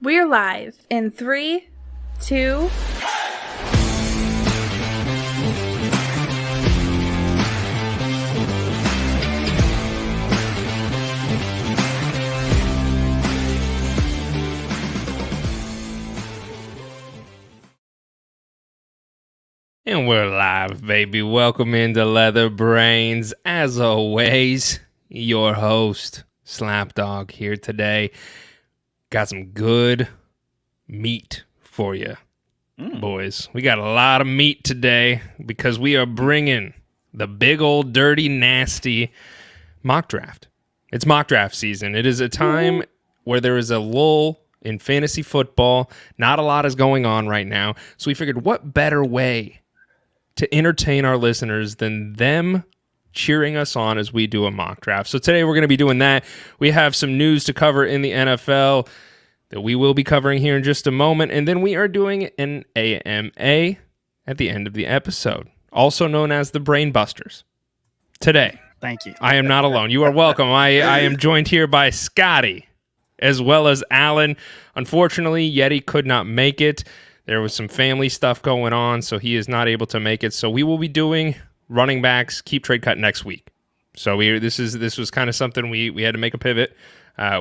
We're live in 3, 2... And we're live, baby. Welcome into Leather Brains. As always, your host, Slapdog, here today. Got some good meat for you, boys. We got a lot of meat today because we are bringing the big old dirty, nasty mock draft. It's mock draft season. It is a time where there is a lull in fantasy football. Not a lot is going on right now. So we figured, what better way to entertain our listeners than them cheering us on as we do a mock draft. So today we're going to be doing that. We have some news to cover in the NFL that we will be covering here in just a moment. And then we are doing an AMA at the end of the episode, also known as the Brain Busters. Today, thank you. I am not alone. You are welcome. I am joined here by Scotty as well as Alan. Unfortunately, Yeti could not make it. There was some family stuff going on, so he is not able to make it. So we will be doing running backs, keep trade cut next week. So this was kind of something we had to make a pivot.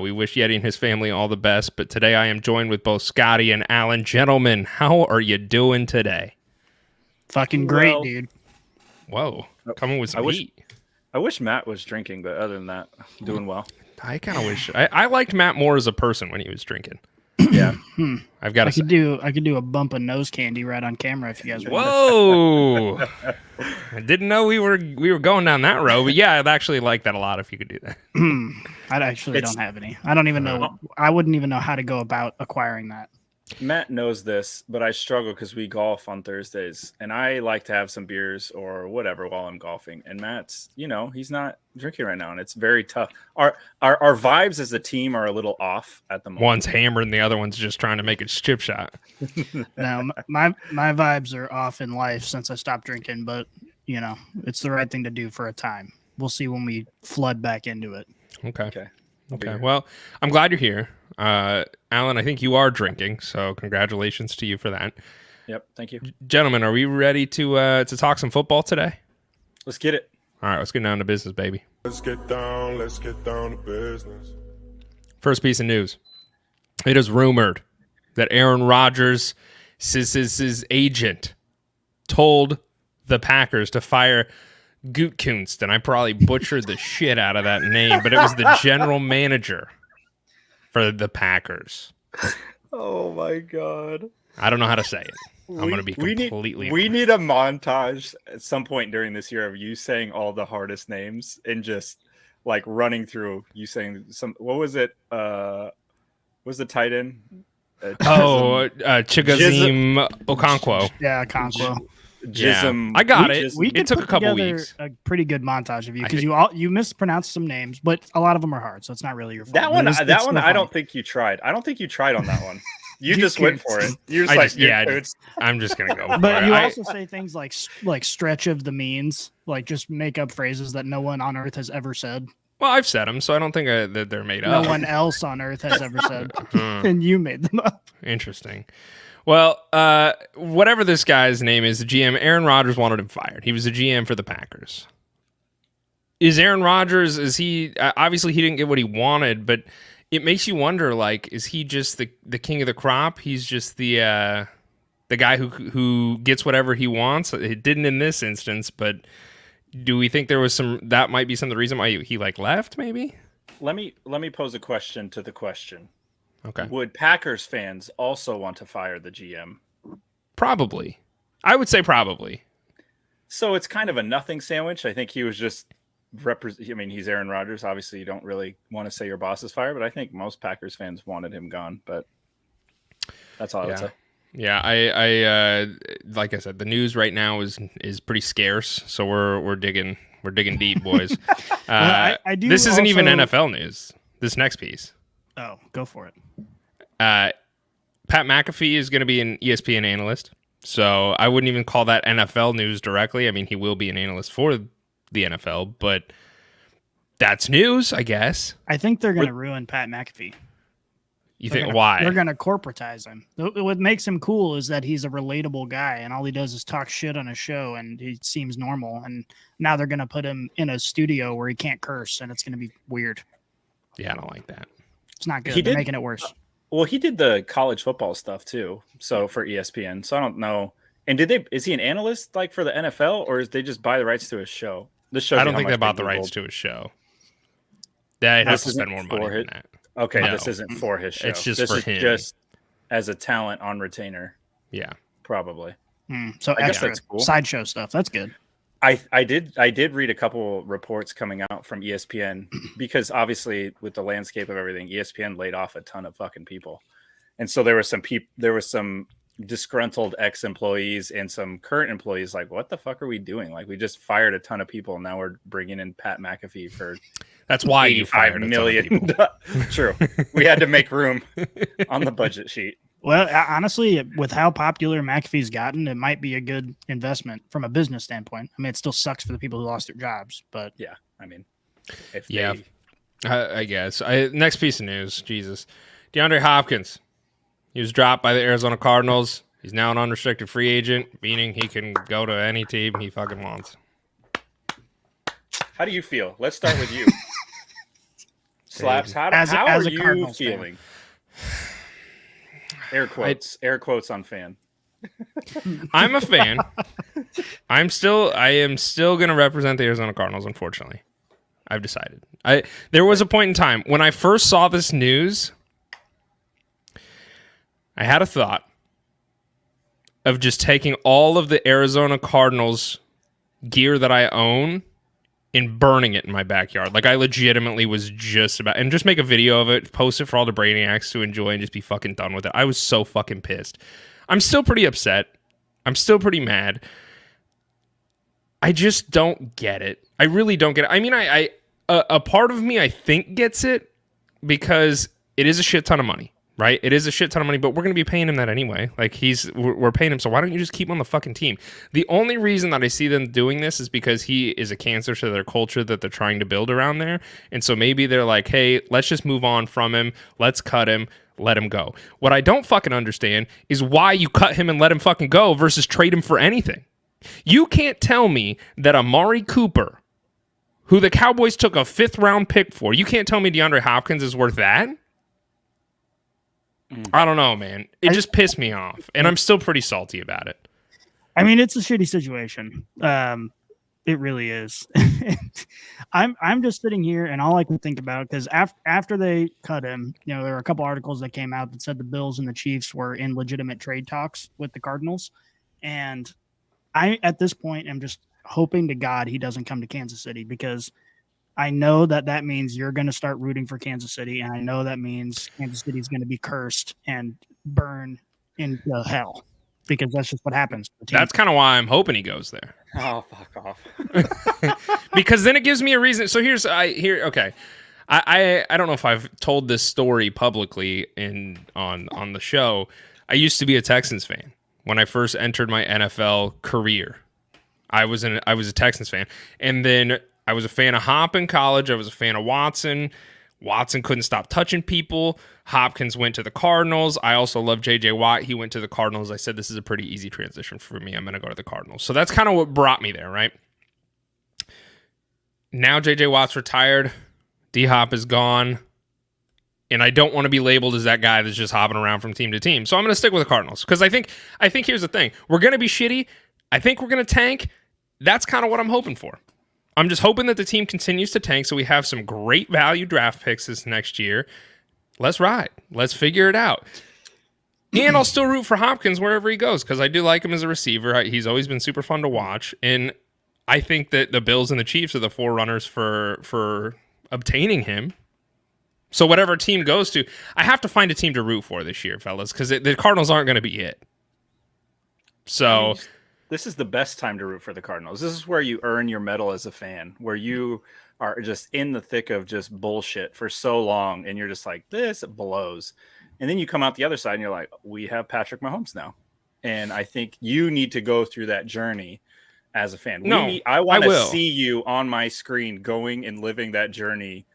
We wish Yeti and his family all the best. But today I am joined with both Scotty and Alan. Gentlemen, how are you doing today? Fucking great, dude. Whoa, coming with some heat. I wish Matt was drinking, but other than that, doing well. I kind of wish I liked Matt more as a person when he was drinking. Yeah, I've got to. I could do a bump of nose candy right on camera if you guys want. Whoa! I didn't know we were going down that road, but yeah, I'd actually like that a lot if you could do that. I actually don't have any. I don't even know. I wouldn't even know how to go about acquiring that. Matt knows this, but I struggle because we golf on Thursdays, and I like to have some beers or whatever while I'm golfing. And Matt's, he's not drinking right now, and it's very tough. Our vibes as a team are a little off at the moment. One's hammered, and the other one's just trying to make its chip shot. No, my vibes are off in life since I stopped drinking, but it's the right thing to do for a time. We'll see when we flood back into it. Okay. Well, I'm glad you're here. Alan, I think you are drinking, so congratulations to you for that. Yep, thank you. Gentlemen, are we ready to talk some football today? Let's get it. All right, let's get down to business, baby. Let's get down to business. First piece of news. It is rumored that Aaron Rodgers, his agent, told the Packers to fire Gutekunst, and I probably butchered the shit out of that name, but it was the general manager for the Packers. Oh my God. I don't know how to say it. I'm going to be completely We need a montage at some point during this year of you saying all the hardest names and just like running through you saying some. What was it? Was the tight end? Chigoziem Okonkwo. Yeah, Okonkwo. Jism. I got it. It took a couple weeks. A pretty good montage of you because you mispronounced some names, but a lot of them are hard, so it's not really your fault. That one, I don't think you tried. I don't think you tried on that one. You just went for it. You're just I'm just gonna go. But you also say things like stretch of the means, like just make up phrases that no one on earth has ever said. Well, I've said them, so I don't think that they're made up. No one else on earth has ever said, and you made them up. Interesting. Well, whatever this guy's name is, the GM, Aaron Rodgers wanted him fired. He was the GM for the Packers. Is Aaron Rodgers, obviously he didn't get what he wanted, but it makes you wonder, like, is he just the king of the crop? He's just the guy who gets whatever he wants? It didn't in this instance, but do we think that might be some of the reason why he left, maybe? Let me pose a question to the question. Okay. Would Packers fans also want to fire the GM? Probably. I would say probably. So it's kind of a nothing sandwich. I think he was just he's Aaron Rodgers. Obviously, you don't really want to say your boss is fired, but I think most Packers fans wanted him gone. But that's all I would say. Yeah, I like I said, the news right now is pretty scarce, so we're digging deep, boys. This isn't even NFL news. This next piece. Oh, go for it. Pat McAfee is going to be an ESPN analyst, so I wouldn't even call that NFL news directly. I mean, he will be an analyst for the NFL, but that's news, I guess. I think they're going to ruin Pat McAfee. You think why? They're going to corporatize him. What makes him cool is that he's a relatable guy, and all he does is talk shit on a show, and he seems normal. And now they're going to put him in a studio where he can't curse, and it's going to be weird. Yeah, I don't like that. It's not good. They're making it worse. Well, he did the college football stuff too, so for ESPN. So I don't know. And is he an analyst like for the NFL, or is they just buy the rights to his show? I don't think they bought the rights to his show. Yeah, it has to spend more money than that. Okay, no. This isn't for his show. It's just this for is him. Just as a talent on retainer. Yeah, probably. So I extra guess that's cool. Sideshow stuff. That's good. I did read a couple reports coming out from ESPN because obviously with the landscape of everything, ESPN laid off a ton of fucking people, and so there were some disgruntled ex-employees and some current employees like, what the fuck are we doing? Like, we just fired a ton of people, and now we're bringing in Pat McAfee for that's why you fired $85 million. True, we had to make room on the budget sheet. Well, honestly, with how popular McAfee's gotten, it might be a good investment from a business standpoint. I mean, it still sucks for the people who lost their jobs, but yeah, I mean, I guess. Next piece of news, Jesus, DeAndre Hopkins. He was dropped by the Arizona Cardinals. He's now an unrestricted free agent, meaning he can go to any team he fucking wants. How do you feel? Let's start with you. Slaps, how are you Cardinals feeling? Air quotes on fan. I'm a fan. I am still going to represent the Arizona Cardinals, unfortunately. I've decided. There was a point in time when I first saw this news, I had a thought of just taking all of the Arizona Cardinals gear that I own and burning it in my backyard. Like, I legitimately was just about, and just make a video of it, post it for all the Brainiacs to enjoy, and just be fucking done with it. I was so fucking pissed. I'm still pretty upset. I'm still pretty mad. I just don't get it. I really don't get it. I mean, a part of me, I think, gets it because it is a shit ton of money. Right? It is a shit ton of money, but we're going to be paying him that anyway. Like, we're paying him, so why don't you just keep him on the fucking team? The only reason that I see them doing this is because he is a cancer to their culture that they're trying to build around there. And so maybe they're like, hey, let's just move on from him. Let's cut him. Let him go. What I don't fucking understand is why you cut him and let him fucking go versus trade him for anything. You can't tell me that Amari Cooper, who the Cowboys took a 5th-round pick for, you can't tell me DeAndre Hopkins is worth that? I don't know, man. It just pissed me off, and I'm still pretty salty about it. I mean, it's a shitty situation. It really is. I'm just sitting here, and all I can think about, because after they cut him, there were a couple articles that came out that said the Bills and the Chiefs were in legitimate trade talks with the Cardinals, and I, at this point, am just hoping to God he doesn't come to Kansas City, because I know that means you're going to start rooting for Kansas City, and I know that means Kansas City is going to be cursed and burn into hell, because that's just what happens. That's kind of why I'm hoping he goes there. Oh, fuck off. Because then it gives me a reason. So okay. I don't know if I've told this story publicly on the show. I used to be a Texans fan when I first entered my NFL career. I was a Texans fan, and then I was a fan of Hop in college. I was a fan of Watson. Watson couldn't stop touching people. Hopkins went to the Cardinals. I also love J.J. Watt. He went to the Cardinals. I said, this is a pretty easy transition for me. I'm going to go to the Cardinals. So that's kind of what brought me there, right? Now J.J. Watt's retired. DHop is gone. And I don't want to be labeled as that guy that's just hopping around from team to team. So I'm going to stick with the Cardinals. Because I think here's the thing. We're going to be shitty. I think we're going to tank. That's kind of what I'm hoping for. I'm just hoping that the team continues to tank so we have some great value draft picks this next year. Let's ride. Let's figure it out. And I'll still root for Hopkins wherever he goes because I do like him as a receiver. He's always been super fun to watch. And I think that the Bills and the Chiefs are the forerunners for obtaining him. So whatever team goes to, I have to find a team to root for this year, fellas, because the Cardinals aren't going to be it. So... This is the best time to root for the Cardinals. This is where you earn your medal as a fan, where you are just in the thick of just bullshit for so long, and you're just like, this blows. And then you come out the other side, and you're like, we have Patrick Mahomes now. And I think you need to go through that journey as a fan. I want to see you on my screen going and living that journey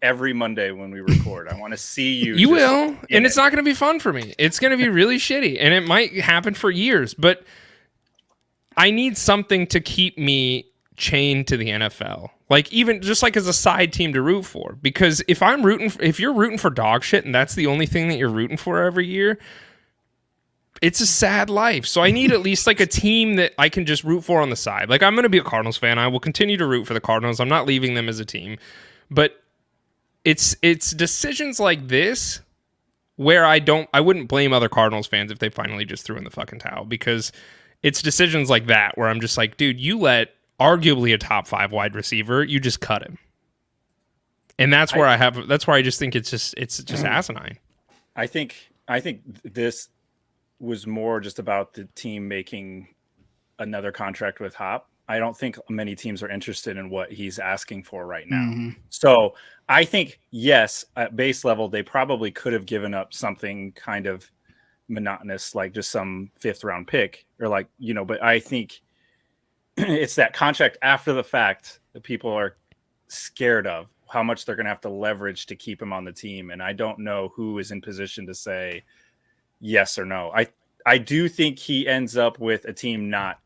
every Monday when we record. I want to see you. You just will, in and it's it. not going to be fun for me. It's going to be really shitty, and it might happen for years, but I need something to keep me chained to the NFL. Like, even just like as a side team to root for. Because if you're rooting for dog shit and that's the only thing that you're rooting for every year, it's a sad life. So I need at least like a team that I can just root for on the side. Like, I'm going to be a Cardinals fan. I will continue to root for the Cardinals. I'm not leaving them as a team. But it's decisions like this where I wouldn't blame other Cardinals fans if they finally just threw in the fucking towel, because it's decisions like that where I'm just like, dude, you let arguably a top 5 wide receiver, you just cut him. And that's where I just think it's just asinine. I think this was more just about the team making another contract with Hop. I don't think many teams are interested in what he's asking for right now. Mm-hmm. So I think, yes, at base level, they probably could have given up something kind of monotonous, like just some 5th round pick or like, but I think it's that contract after the fact that people are scared of, how much they're going to have to leverage to keep him on the team. And I don't know who is in position to say yes or no. I do think he ends up with a team not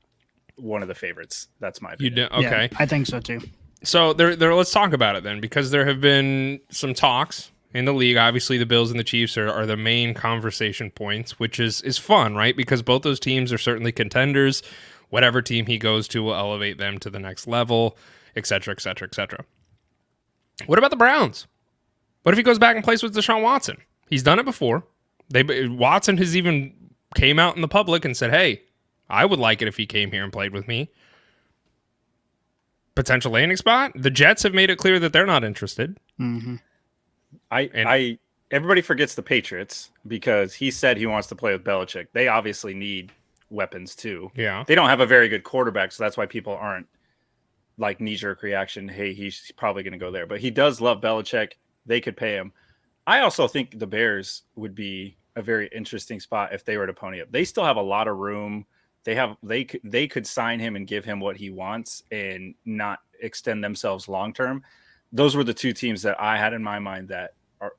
one of the favorites. That's my opinion. Okay. Yeah, I think so too. So let's talk about it then, because there have been some talks in the league. Obviously, the Bills and the Chiefs are the main conversation points, which is fun, right? Because both those teams are certainly contenders. Whatever team he goes to will elevate them to the next level, et cetera, et cetera, et cetera. What about the Browns? What if he goes back and plays with Deshaun Watson? He's done it before. Watson has even came out in the public and said, hey, I would like it if he came here and played with me. Potential landing spot. The Jets have made it clear that they're not interested. Mm-hmm. Everybody forgets the Patriots because he said he wants to play with Belichick. They obviously need weapons too. Yeah. They don't have a very good quarterback, so that's why people aren't like knee-jerk reaction, hey, he's probably going to go there. But he does love Belichick. They could pay him. I also think the Bears would be a very interesting spot if they were to pony up. They still have a lot of room. They could sign him and give him what he wants and not extend themselves long term. Those were the two teams that I had in my mind that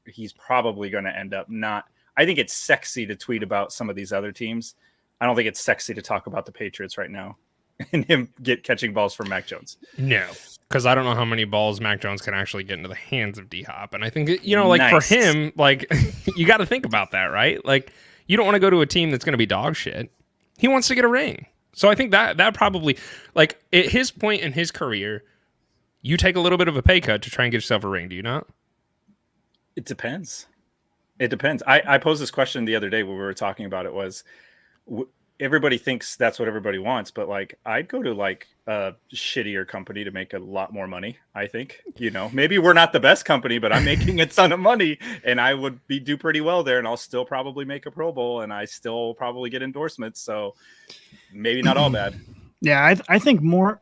he's probably going to end up not. I think it's sexy to tweet about some of these other teams. I don't think it's sexy to talk about the Patriots right now and him catching balls from Mac Jones. No, because I don't know how many balls Mac Jones can actually get into the hands of DHop. And I think, like for him, like you got to think about that, right? Like you don't want to go to a team that's going to be dog shit. He wants to get a ring. So I think that probably, like at his point in his career, you take a little bit of a pay cut to try and get yourself a ring. Do you not? It depends. It depends. I posed this question the other day when we were talking about it was, everybody thinks that's what everybody wants, but like I'd go to like a shittier company to make a lot more money. I think, maybe we're not the best company, but I'm making a ton of money and I would do pretty well there. And I'll still probably make a Pro Bowl and I still probably get endorsements. So maybe not all bad. Yeah, I think more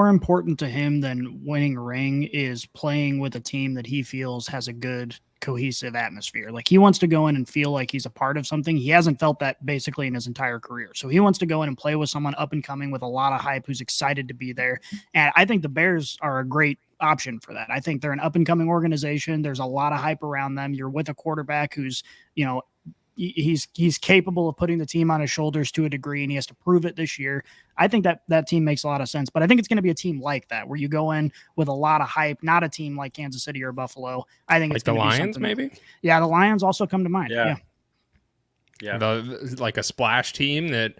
important to him than winning a ring is playing with a team that he feels has a good cohesive atmosphere. Like he wants to go in and feel like he's a part of something. He hasn't felt that basically in his entire career. So he wants to go in and play with someone up and coming with a lot of hype who's excited to be there. And I think the Bears are a great option for that. I think they're an up and coming organization. There's a lot of hype around them. You're with a quarterback who's, he's capable of putting the team on his shoulders to a degree, and he has to prove it this year. I think that team makes a lot of sense, but I think it's going to be a team like that where you go in with a lot of hype, not a team like Kansas City or Buffalo. I think like it's going the to be Lions, something. maybe. Yeah, the Lions also come to mind. Yeah. Like a splash team that,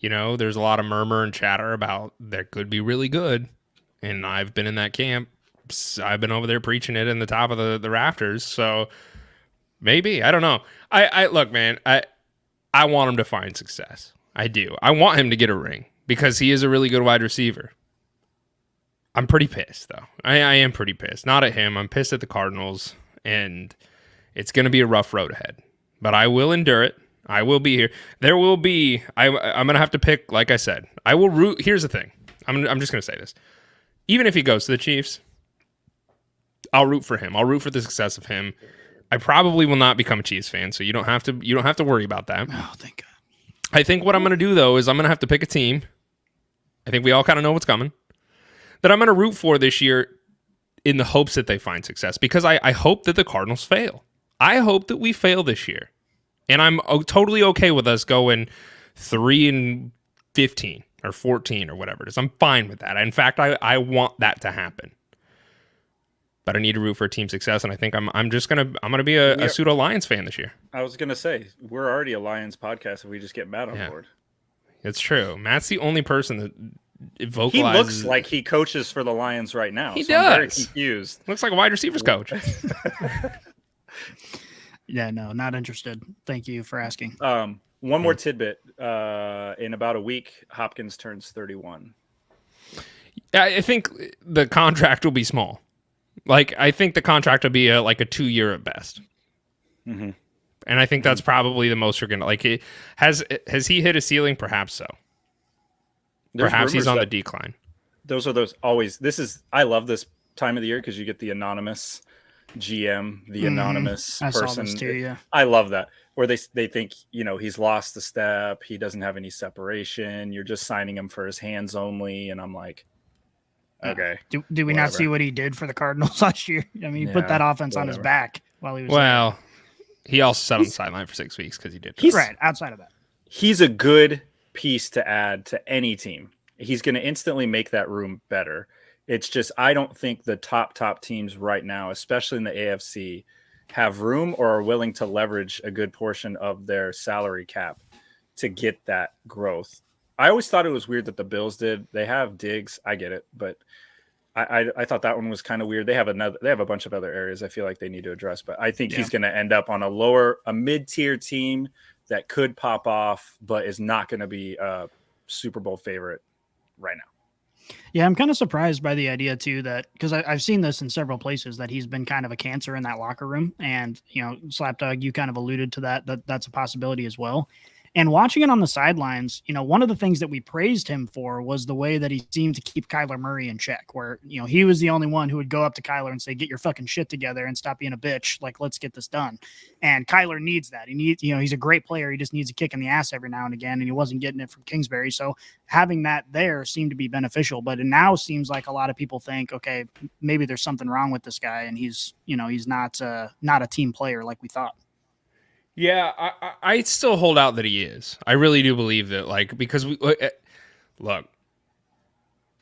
there's a lot of murmur and chatter about that could be really good. And I've been in that camp. I've been over there preaching it in the top of the rafters. So maybe, I don't know. I look, man, I want him to find success. I do. I want him to get a ring because he is a really good wide receiver. I'm pretty pissed though. I am pretty pissed. Not at him. I'm pissed at the Cardinals, and it's going to be a rough road ahead, but I will endure it. I will be here. There will be, I'm going to have to pick, like I said, I will root. Here's the thing. I'm just going to say this. Even if he goes to the Chiefs, I'll root for him. I'll root for the success of him. I probably will not become a Chiefs fan, so you don't have to worry about that. Oh, thank God. I think what I'm going to do though is I'm going to have to pick a team. I think we all kind of know what's coming. That I'm going to root for this year in the hopes that they find success, because I hope that the Cardinals fail. I hope that we fail this year. And I'm totally okay with us going 3-15 or 14 or whatever it is. I'm fine with that. In fact, I want that to happen. But I need to root for team success, and I think I'm gonna be a pseudo Lions fan this year. I was gonna say we're already a Lions podcast if we just get Matt on board. It's true. Matt's the only person that vocalizes. He looks like he coaches for the Lions right now. He so does. I'm very confused. Looks like a wide receivers coach. Yeah, no, not interested. Thank you for asking. One more tidbit. In about a week, Hopkins turns 31. I think the contract will be small. Like, I think the contract will be a 2-year at best. Mm-hmm. And I think that's probably the most you're going to... Has he hit a ceiling? Perhaps so. Perhaps he's on the decline. Those always... I love this time of the year because you get the anonymous GM, the anonymous person. I saw this too, yeah. I love that. Where they think, he's lost a step. He doesn't have any separation. You're just signing him for his hands only. And I'm like... Okay. Do we not see what he did for the Cardinals last year? I mean, he put that offense on his back while he was there. He also sat on the sideline for 6 weeks because he did. Right, outside of that. He's a good piece to add to any team. He's going to instantly make that room better. It's just I don't think the top teams right now, especially in the AFC, have room or are willing to leverage a good portion of their salary cap to get that growth. I always thought it was weird that the Bills did. They have Diggs. I get it, but I thought that one was kind of weird. They have a bunch of other areas I feel like they need to address, but I think he's going to end up on a mid-tier team that could pop off, but is not going to be a Super Bowl favorite right now. Yeah, I'm kind of surprised by the idea too that because I've seen this in several places that he's been kind of a cancer in that locker room, and Slapdog, you kind of alluded to that's a possibility as well. And watching it on the sidelines, one of the things that we praised him for was the way that he seemed to keep Kyler Murray in check, where, he was the only one who would go up to Kyler and say, get your fucking shit together and stop being a bitch. Like, let's get this done. And Kyler needs that. He needs, he's a great player. He just needs a kick in the ass every now and again. And he wasn't getting it from Kingsbury. So having that there seemed to be beneficial, but it now seems like a lot of people think, okay, maybe there's something wrong with this guy. And he's not a team player like we thought. Yeah, I still hold out that he is. I really do believe that, because look,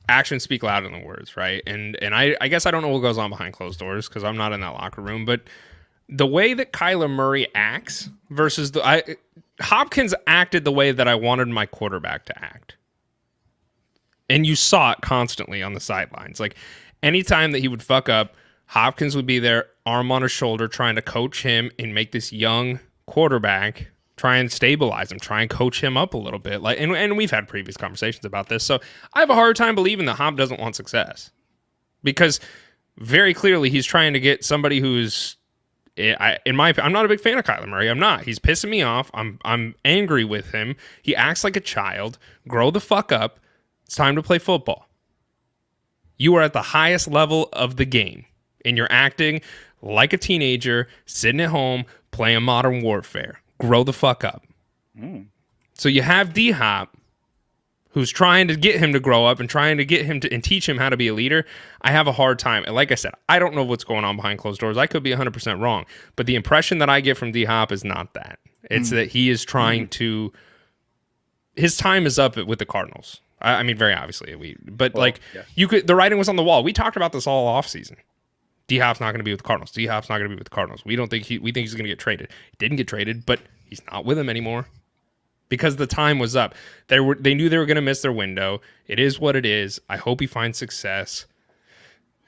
actions speak louder than words, right? And I guess I don't know what goes on behind closed doors because I'm not in that locker room, but the way that Kyler Murray acts versus Hopkins acted the way that I wanted my quarterback to act. And you saw it constantly on the sidelines. Like, anytime that he would fuck up, Hopkins would be there, arm on his shoulder, trying to coach him and make this young quarterback, try and stabilize him, try and coach him up a little bit. And we've had previous conversations about this. So I have a hard time believing that Hop doesn't want success, because very clearly he's trying to get somebody who's, I'm not a big fan of Kyler Murray. I'm not. He's pissing me off. I'm angry with him. He acts like a child. Grow the fuck up. It's time to play football. You are at the highest level of the game, and you're acting like a teenager, sitting at home, playing Modern Warfare. Grow the fuck up. So you have DHop, who's trying to get him to grow up and trying to get him to and teach him how to be a leader. I have a hard time. And like I said, I don't know what's going on behind closed doors. I could be 100% wrong. But the impression that I get from DHop is not that. It's that he is trying to... His time is up with the Cardinals. I mean, very obviously. The writing was on the wall. We talked about this all offseason. D-Hop's not going to be with the Cardinals. D-Hop's not going to be with the Cardinals. We think he's going to get traded. He didn't get traded, but he's not with them anymore because the time was up. They knew they were going to miss their window. It is what it is. I hope he finds success.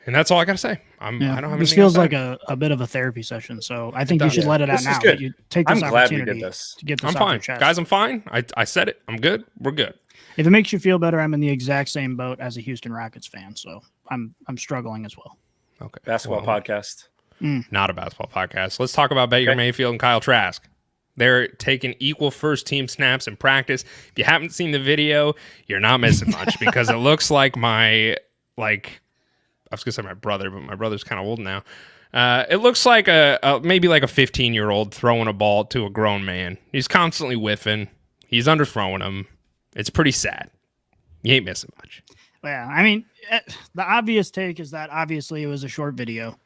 And that's all I got to say. I don't have anything. This feels like a bit of a therapy session, so I think you should let it out now. Good. You take this opportunity to get this I'm off fine. your chest. Guys, I'm fine. I said it. I'm good. We're good. If it makes you feel better, I'm in the exact same boat as a Houston Rockets fan, so I'm struggling as well. Okay. Basketball podcast. Not a basketball podcast. Let's talk about Baker Mayfield and Kyle Trask. They're taking equal first team snaps in practice. If you haven't seen the video, you're not missing much because it looks like I was going to say my brother, but my brother's kind of old now. It looks like maybe like a 15-year-old throwing a ball to a grown man. He's constantly whiffing. He's underthrowing him. It's pretty sad. You ain't missing much. Yeah, I mean, the obvious take is that obviously it was a short video.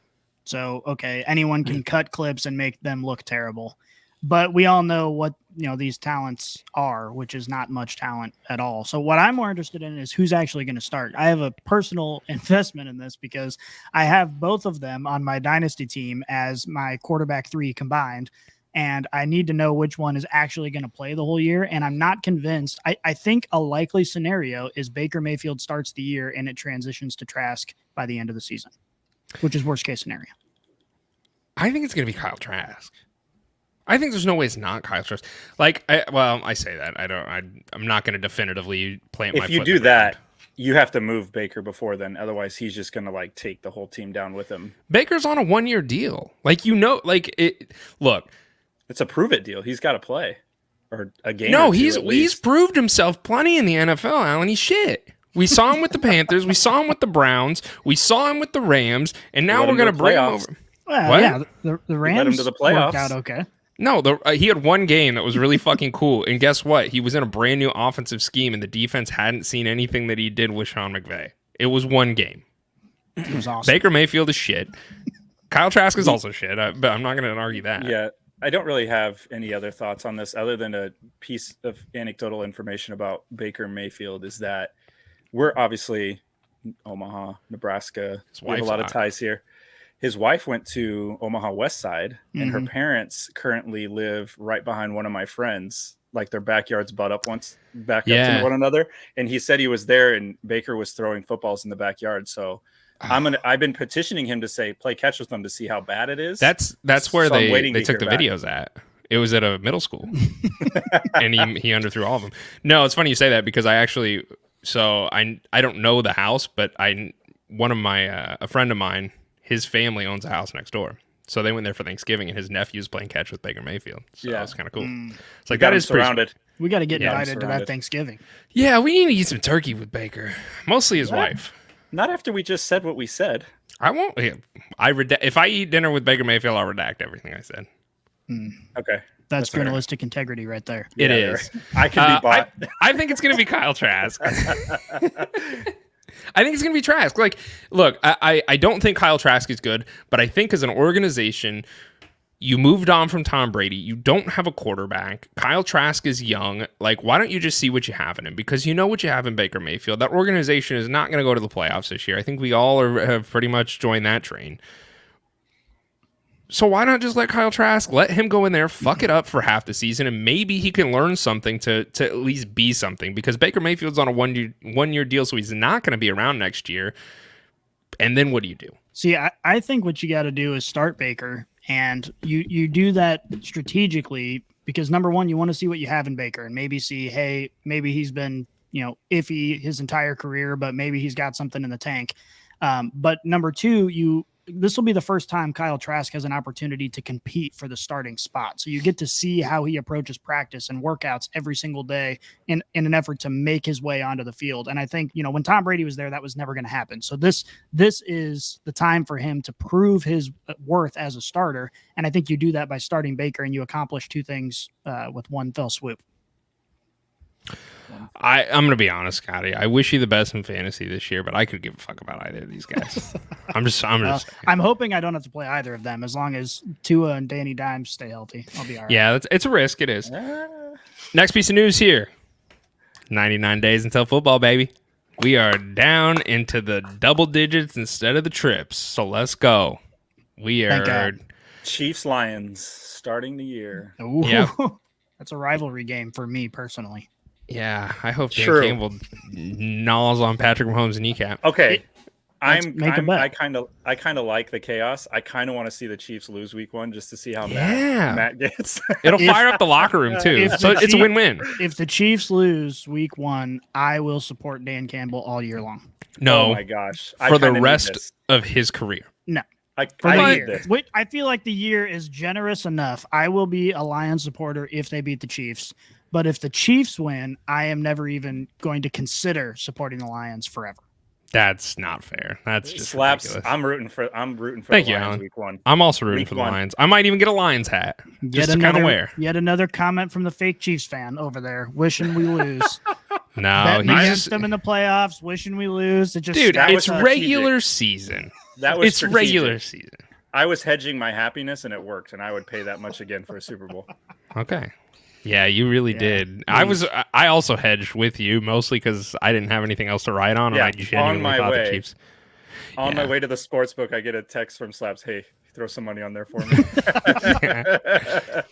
So, okay, anyone can cut clips and make them look terrible. But we all know what, these talents are, which is not much talent at all. So what I'm more interested in is who's actually going to start. I have a personal investment in this because I have both of them on my dynasty team as my quarterback 3 combined. And I need to know which one is actually going to play the whole year. And I'm not convinced. I think a likely scenario is Baker Mayfield starts the year and it transitions to Trask by the end of the season, which is worst case scenario. I think it's going to be Kyle Trask. I think there's no way it's not Kyle Trask. I say that. I'm not going to definitively plant my foot. If you do that, you have to move Baker before then. Otherwise, he's just going to take the whole team down with him. Baker's on a 1-year deal. Look. It's a prove it deal. He's got to play or a game. No, he's proved himself plenty in the NFL, Alan. He's shit. We saw him with the Panthers. We saw him with the Browns. We saw him with the Rams. And now we're going to bring him over. Well, what? Yeah, the Rams led him to the playoffs. Worked out okay. No, he had one game that was really fucking cool. And guess what? He was in a brand new offensive scheme, and the defense hadn't seen anything that he did with Sean McVay. It was one game. It was awesome. Baker Mayfield is shit. Kyle Trask is also shit, but I'm not going to argue that. Yeah, I don't really have any other thoughts on this other than a piece of anecdotal information about Baker Mayfield is that we're obviously Omaha, Nebraska. We have a lot of ties here. His wife went to Omaha West Side, and her parents currently live right behind one of my friends. Like their backyards butt up up to one another. And he said he was there, and Baker was throwing footballs in the backyard. So I've been petitioning him to say play catch with them to see how bad it is. That's where they took the videos at. It was at a middle school, and he underthrew all of them. No, it's funny you say that because I don't know the house, but a friend of mine. His family owns a house next door. So they went there for Thanksgiving, and his nephew's playing catch with Baker Mayfield. So that was kind of cool. It's like, that is surrounded. We got to get invited to that Thanksgiving. Yeah, we need to eat some turkey with Baker. Mostly his wife. Not after we just said what we said. I won't. If I eat dinner with Baker Mayfield, I'll redact everything I said. Okay. That's journalistic integrity right there. It is. Right. I can be bought. I think it's going to be Kyle Trask. I think it's going to be Trask. Look, I don't think Kyle Trask is good, but I think as an organization, you moved on from Tom Brady. You don't have a quarterback. Kyle Trask is young. Why don't you just see what you have in him? Because you know what you have in Baker Mayfield. That organization is not going to go to the playoffs this year. I think we all have pretty much joined that train. So why not just let Kyle Trask, let him go in there, fuck it up for half the season, and maybe he can learn something to at least be something. Because Baker Mayfield's on a one-year deal, so he's not going to be around next year. And then what do you do? See, I think what you got to do is start Baker, and you do that strategically because, number one, you want to see what you have in Baker and maybe see, hey, maybe he's been, iffy his entire career, but maybe he's got something in the tank. But number two, this will be the first time Kyle Trask has an opportunity to compete for the starting spot. So you get to see how he approaches practice and workouts every single day in an effort to make his way onto the field. And I think, when Tom Brady was there, that was never going to happen. So this is the time for him to prove his worth as a starter. And I think you do that by starting Baker, and you accomplish two things with one fell swoop. I'm going to be honest, Scotty. I wish you the best in fantasy this year, but I could give a fuck about either of these guys. I'm hoping I don't have to play either of them as long as Tua and Danny Dimes stay healthy. I'll be all right. Yeah, it's a risk. It is. Next piece of news here. 99 days until football, baby. We are down into the double digits instead of the trips. So let's go. We are Chiefs Lions starting the year. Ooh, yep. That's a rivalry game for me personally. Yeah, I hope Dan Campbell gnaws on Patrick Mahomes' kneecap. Okay, I kind of like the chaos. I kind of want to see the Chiefs lose week 1 just to see how Matt gets. It'll fire up the locker room too, so it's a win-win. If the Chiefs lose week 1, I will support Dan Campbell all year long. No, oh my gosh, for the rest of his career. No. I feel like the year is generous enough. I will be a Lions supporter if they beat the Chiefs. But if the Chiefs win, I am never even going to consider supporting the Lions forever. That's not fair. That's just slaps. Ridiculous. I'm rooting for Thank the you, Lions Alan. week 1. I'm also rooting for the Lions. I might even get a Lions hat just to kind of wear. Yet another comment from the fake Chiefs fan over there, wishing we lose. No, betting he's against just them in the playoffs, wishing we lose. It just dude. That was It's strategic. regular season. That was It's strategic. regular season. I was hedging my happiness, and it worked. And I would pay that much again for a Super Bowl. Okay. Yeah, you really did. I also hedged with you mostly because I didn't have anything else to write on, and I genuinely my thought way. the Chiefs. On my way to the sports book, I get a text from Slaps. Hey, throw some money on there for me.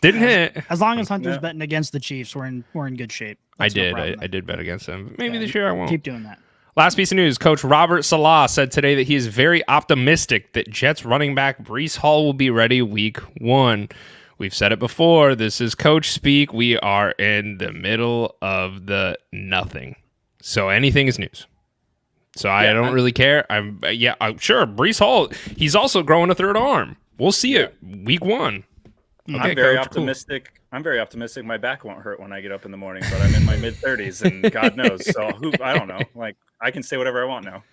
Didn't hit. as long as Hunter's No. betting against the Chiefs, we're in good shape. I That's no did. problem. I did bet against them. Maybe Yeah, this year I won't. Keep doing that. Last piece of news, Coach Robert Salah said today that he is very optimistic that Jets running back Breece Hall will be ready week 1. We've said it before. This is coach speak. We are in the middle of the nothing. So anything is news. So I don't really care. I'm sure Breece Hall, he's also growing a third arm. We'll see it week 1. Okay, I'm very Coach, cool. optimistic. I'm very optimistic. My back won't hurt when I get up in the morning, but I'm in my mid 30s, and God knows. So I don't know. Like I can say whatever I want now.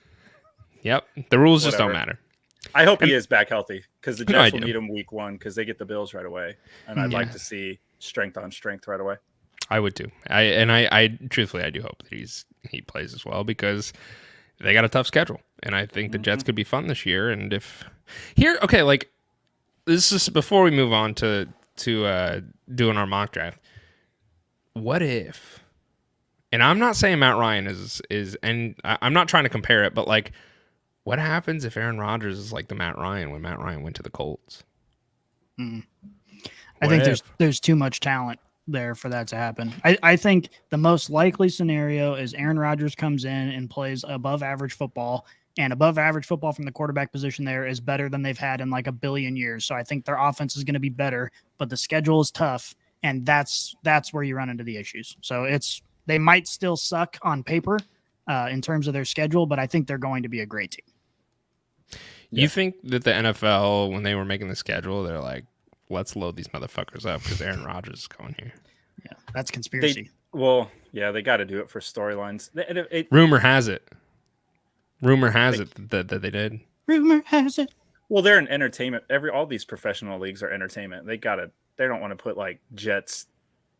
Yep. The rules just don't Whatever. matter. I hope he is back healthy because the No, I Jets will do. need him week 1 because they get the Bills right away, and I'd like to see strength on strength right away. I would too. I truthfully I do hope that he plays as well because they got a tough schedule, and I think the Jets could be fun this year. And if like this is before we move on to doing our mock draft. What if? And I'm not saying Matt Ryan is, and I'm not trying to compare it, but like, what happens if Aaron Rodgers is like the Matt Ryan when Matt Ryan went to the Colts? I think there's too much talent there for that to happen. I think the most likely scenario is Aaron Rodgers comes in and plays above average football, and above average football from the quarterback position there is better than they've had in like a billion years. So I think their offense is going to be better, but the schedule is tough, and that's where you run into the issues. So they might still suck on paper in terms of their schedule, but I think they're going to be a great team. You think that the NFL, when they were making the schedule, they're like, let's load these motherfuckers up because Aaron Rodgers is going here. Yeah, that's conspiracy. They got to do it for storylines. Rumor has it that they did. Rumor has it. Well, they're an entertainment. All these professional leagues are entertainment. They don't want to put like Jets,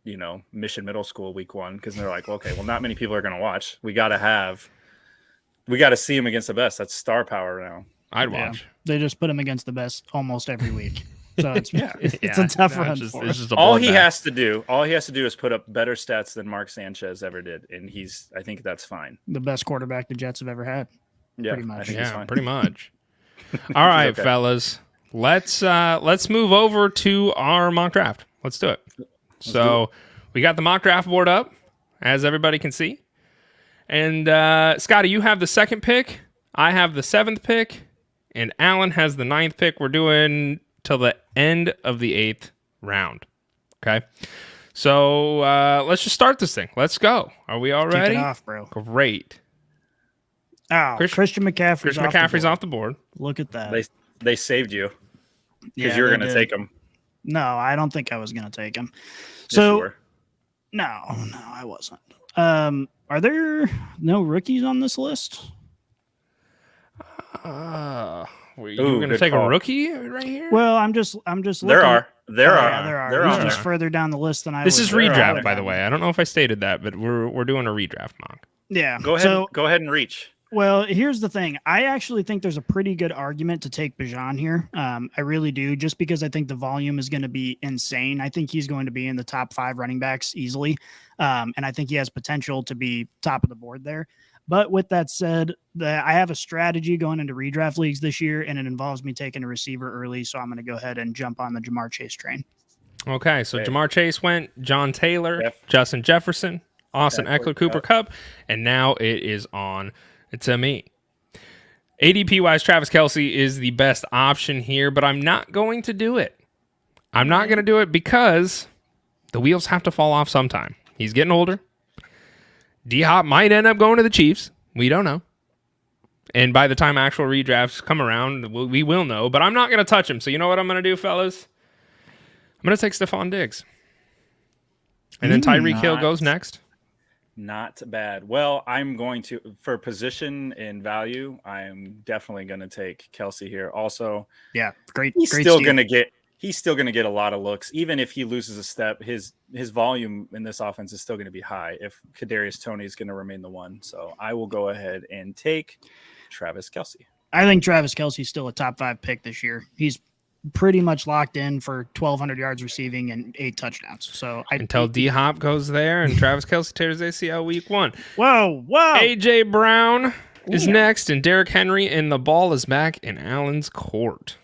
Mission Middle School week 1 because they're like, okay, well, not many people are going to watch. We got to see them against the best. That's star power now. I'd watch. They just put him against the best almost every week. So it's It's a tough run for it's him. just a All he bloodbath. has to do is put up better stats than Mark Sanchez ever did, and I think that's fine. The best quarterback the Jets have ever had. Yeah, Pretty much. I think he's Yeah, fine. pretty much. All right, okay. fellas. Let's move over to our mock draft. Let's do it. So we got the mock draft board up, as everybody can see. And Scotty, you have the 2nd pick. I have the 7th pick. And Alan has the 9th pick. We're doing till the end of the 8th round. Okay. So let's just start this thing. Let's go. Are we all Kick ready? it off, bro. Great. Oh, Christian McCaffrey's off the board. Look at that. They saved you because Yeah, you were they going to did. take him. No, I don't think I was going to take him. Yes, you So were. no, I wasn't. Are there no rookies on this list? You were Ooh, going to good take call. a rookie right here? Well, I'm just looking. There are. There He's are. He's further down the list than I This would- is there are. redraft, by the way. I don't know if I stated that, but we're doing a redraft mock. Yeah. Go ahead. So, Go ahead and reach. well, here's the thing. I actually think there's a pretty good argument to take Bijan here. I really do, just because I think the volume is going to be insane. I think he's going to be in the top 5 running backs easily. And I think he has potential to be top of the board there. But with that said, I have a strategy going into redraft leagues this year, and it involves me taking a receiver early. So I'm going to go ahead and jump on the Jamar Chase train. Okay, so Okay. Jamar Chase went, John Taylor, Yep. Justin Jefferson, Austin Eckler, Eckler, Cooper Kupp, and now it is on to me. ADP-wise, Travis Kelce is the best option here, but I'm not going to do it. I'm not going to do it because the wheels have to fall off sometime. He's getting older. DHop might end up going to the Chiefs. We don't know. And by the time actual redrafts come around, we will know. But I'm not going to touch him. So you know what I'm going to do, fellas? I'm going to take Stephon Diggs. And then Tyreek Hill goes next. Not bad. Well, I'm going to, for position and value, I'm definitely going to take Kelce here. Also, Yeah, great. he's great still steal. going to get he's still going to get a lot of looks. Even if he loses a step, his volume in this offense is still going to be high if Kadarius Toney is going to remain the one. So I will go ahead and take Travis Kelce. I think Travis Kelce's still a top 5 pick this year. He's pretty much locked in for 1,200 yards receiving and 8 touchdowns. So until DHop goes there and Travis Kelce tears ACL week 1. Whoa. AJ Brown is next, and Derrick Henry, and the ball is back in Allen's court.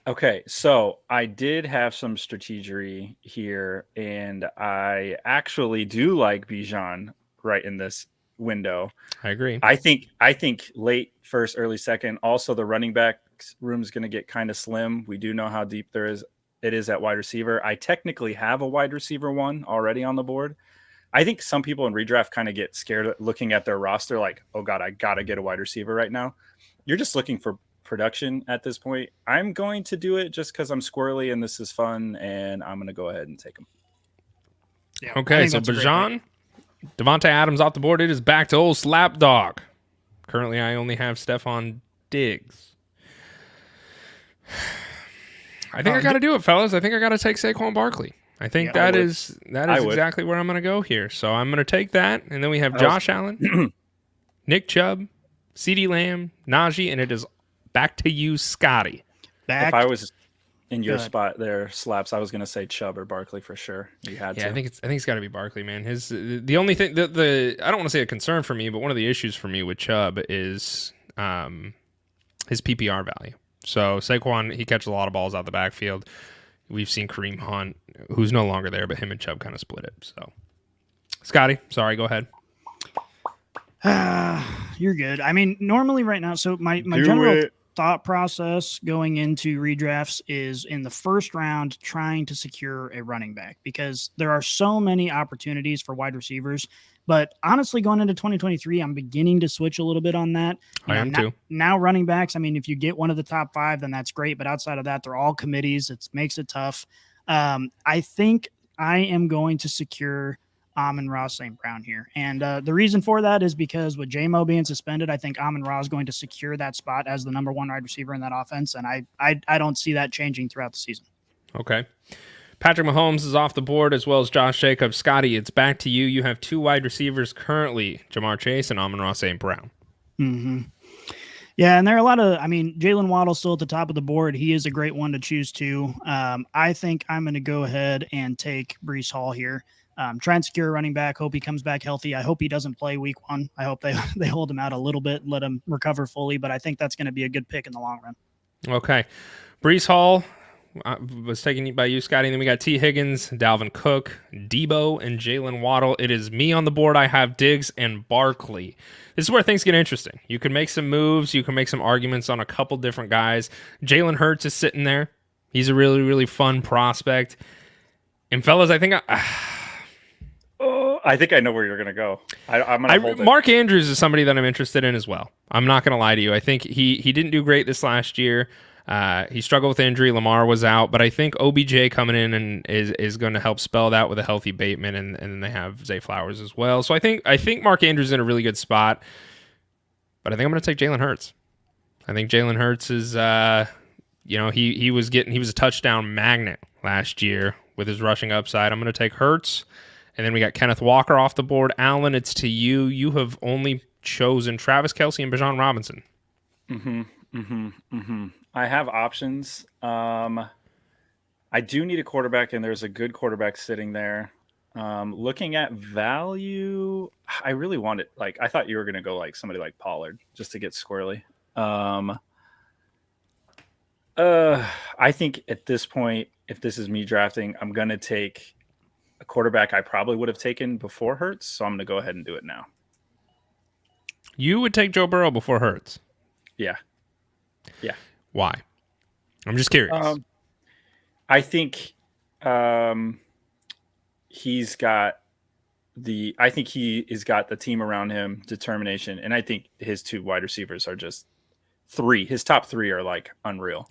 Okay, so I did have some strategery here, and I actually do like Bijan right in this window. I agree. I think late first, early second. Also, the running back room is going to get kind of slim. We do know how deep it is at wide receiver. I technically have a wide receiver one already on the board. I think some people in redraft kind of get scared looking at their roster like, oh God, I got to get a wide receiver right now. You're just looking for production at this point. I'm going to do it just because I'm squirrely and this is fun, and I'm going to go ahead and take him. Yeah, okay, so Bijan, Devontae Adams off the board. It is back to old Slapdog. Currently, I only have Stephon Diggs. I think I got to do it, fellas. I think I got to take Saquon Barkley. I think that is exactly where I'm going to go here. So I'm going to take that, and then we have Josh Allen, Nick Chubb, CeeDee Lamb, Najee, and it is back to you, Scotty. If I was in your spot there, Slaps, I was going to say Chubb or Barkley for sure. You had to. I think it's got to be Barkley, man. The only thing I don't want to say a concern for me, but one of the issues for me with Chubb is his PPR value. So Saquon, he catches a lot of balls out the backfield. We've seen Kareem Hunt, who's no longer there, but him and Chubb kind of split it. So, Scotty, sorry, go ahead. You're good. I mean, normally right now, so my general thought process going into redrafts is in the first round trying to secure a running back because there are so many opportunities for wide receivers. But honestly, going into 2023, I'm beginning to switch a little bit on that. I am too. Now running backs, I mean, if you get one of the top 5, then that's great. But outside of that, they're all committees. It makes it tough. I think I am going to secure Amon-Ra St. Brown here. And the reason for that is because with J-Mo being suspended, I think Amon-Ra is going to secure that spot as the number 1 wide receiver in that offense. And I don't see that changing throughout the season. Okay. Patrick Mahomes is off the board as well as Josh Jacobs. Scotty, it's back to you. You have 2 wide receivers currently, Jamar Chase and Amon-Ra St. Brown. Mm-hmm. Yeah, and there are a lot of, I mean, Jalen Waddle's still at the top of the board. He is a great one to choose to. I think I'm going to go ahead and take Breece Hall here. Try and secure a running back. Hope he comes back healthy. I hope he doesn't play week 1. I hope they hold him out a little bit and let him recover fully, but I think that's going to be a good pick in the long run. Okay. Breece Hall was taken by you, Scotty. And then we got T. Higgins, Dalvin Cook, Debo, and Jalen Waddle. It is me on the board. I have Diggs and Barkley. This is where things get interesting. You can make some moves. You can make some arguments on a couple different guys. Jalen Hurts is sitting there. He's a really, really fun prospect. And fellas, I think I think I know where you're going to go. I'm going to hold it. Mark Andrews is somebody that I'm interested in as well. I'm not going to lie to you. I think he didn't do great this last year. He struggled with injury. Lamar was out, but I think OBJ coming in and is going to help spell that with a healthy Bateman, and then they have Zay Flowers as well. So I think Mark Andrews is in a really good spot, but I think I'm going to take Jalen Hurts. I think Jalen Hurts is, he was a touchdown magnet last year with his rushing upside. I'm going to take Hurts, and then we got Kenneth Walker off the board. Allen, it's to you. You have only chosen Travis Kelce and Bijan Robinson. I have options. I do need a quarterback, and there's a good quarterback sitting there. Looking at value, I really want it. I thought you were going to go somebody like Pollard just to get squirrely. I think at this point, if this is me drafting, I'm going to take a quarterback I probably would have taken before Hurts, so I'm going to go ahead and do it now. You would take Joe Burrow before Hurts? Yeah. Why? I'm just curious. I think he's got he has got the team around him, determination, and I think his 2 wide receivers are just 3. His top 3 are unreal.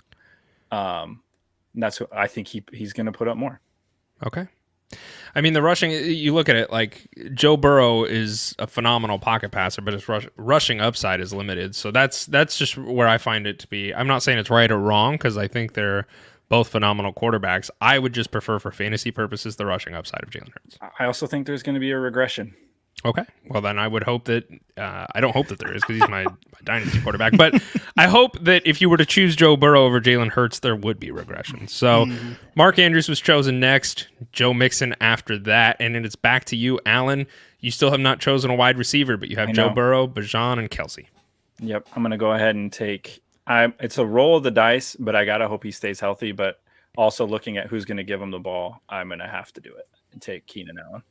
That's what I think he's going to put up more. Okay. I mean, the rushing, you look at it, Joe Burrow is a phenomenal pocket passer, but his rushing upside is limited. So that's just where I find it to be. I'm not saying it's right or wrong because I think they're both phenomenal quarterbacks. I would just prefer for fantasy purposes the rushing upside of Jalen Hurts. I also think there's going to be a regression. Okay. Well, then I would hope that I don't hope that there is because he's my dynasty quarterback. But I hope that if you were to choose Joe Burrow over Jalen Hurts, there would be regression. So Mark Andrews was chosen next, Joe Mixon after that. And then it's back to you, Alan. You still have not chosen a wide receiver, but you have Joe Burrow, Bijan, and Kelsey. Yep. I'm going to go ahead and take it's a roll of the dice, but I got to hope he stays healthy. But also looking at who's going to give him the ball, I'm going to have to do it and take Keenan Allen.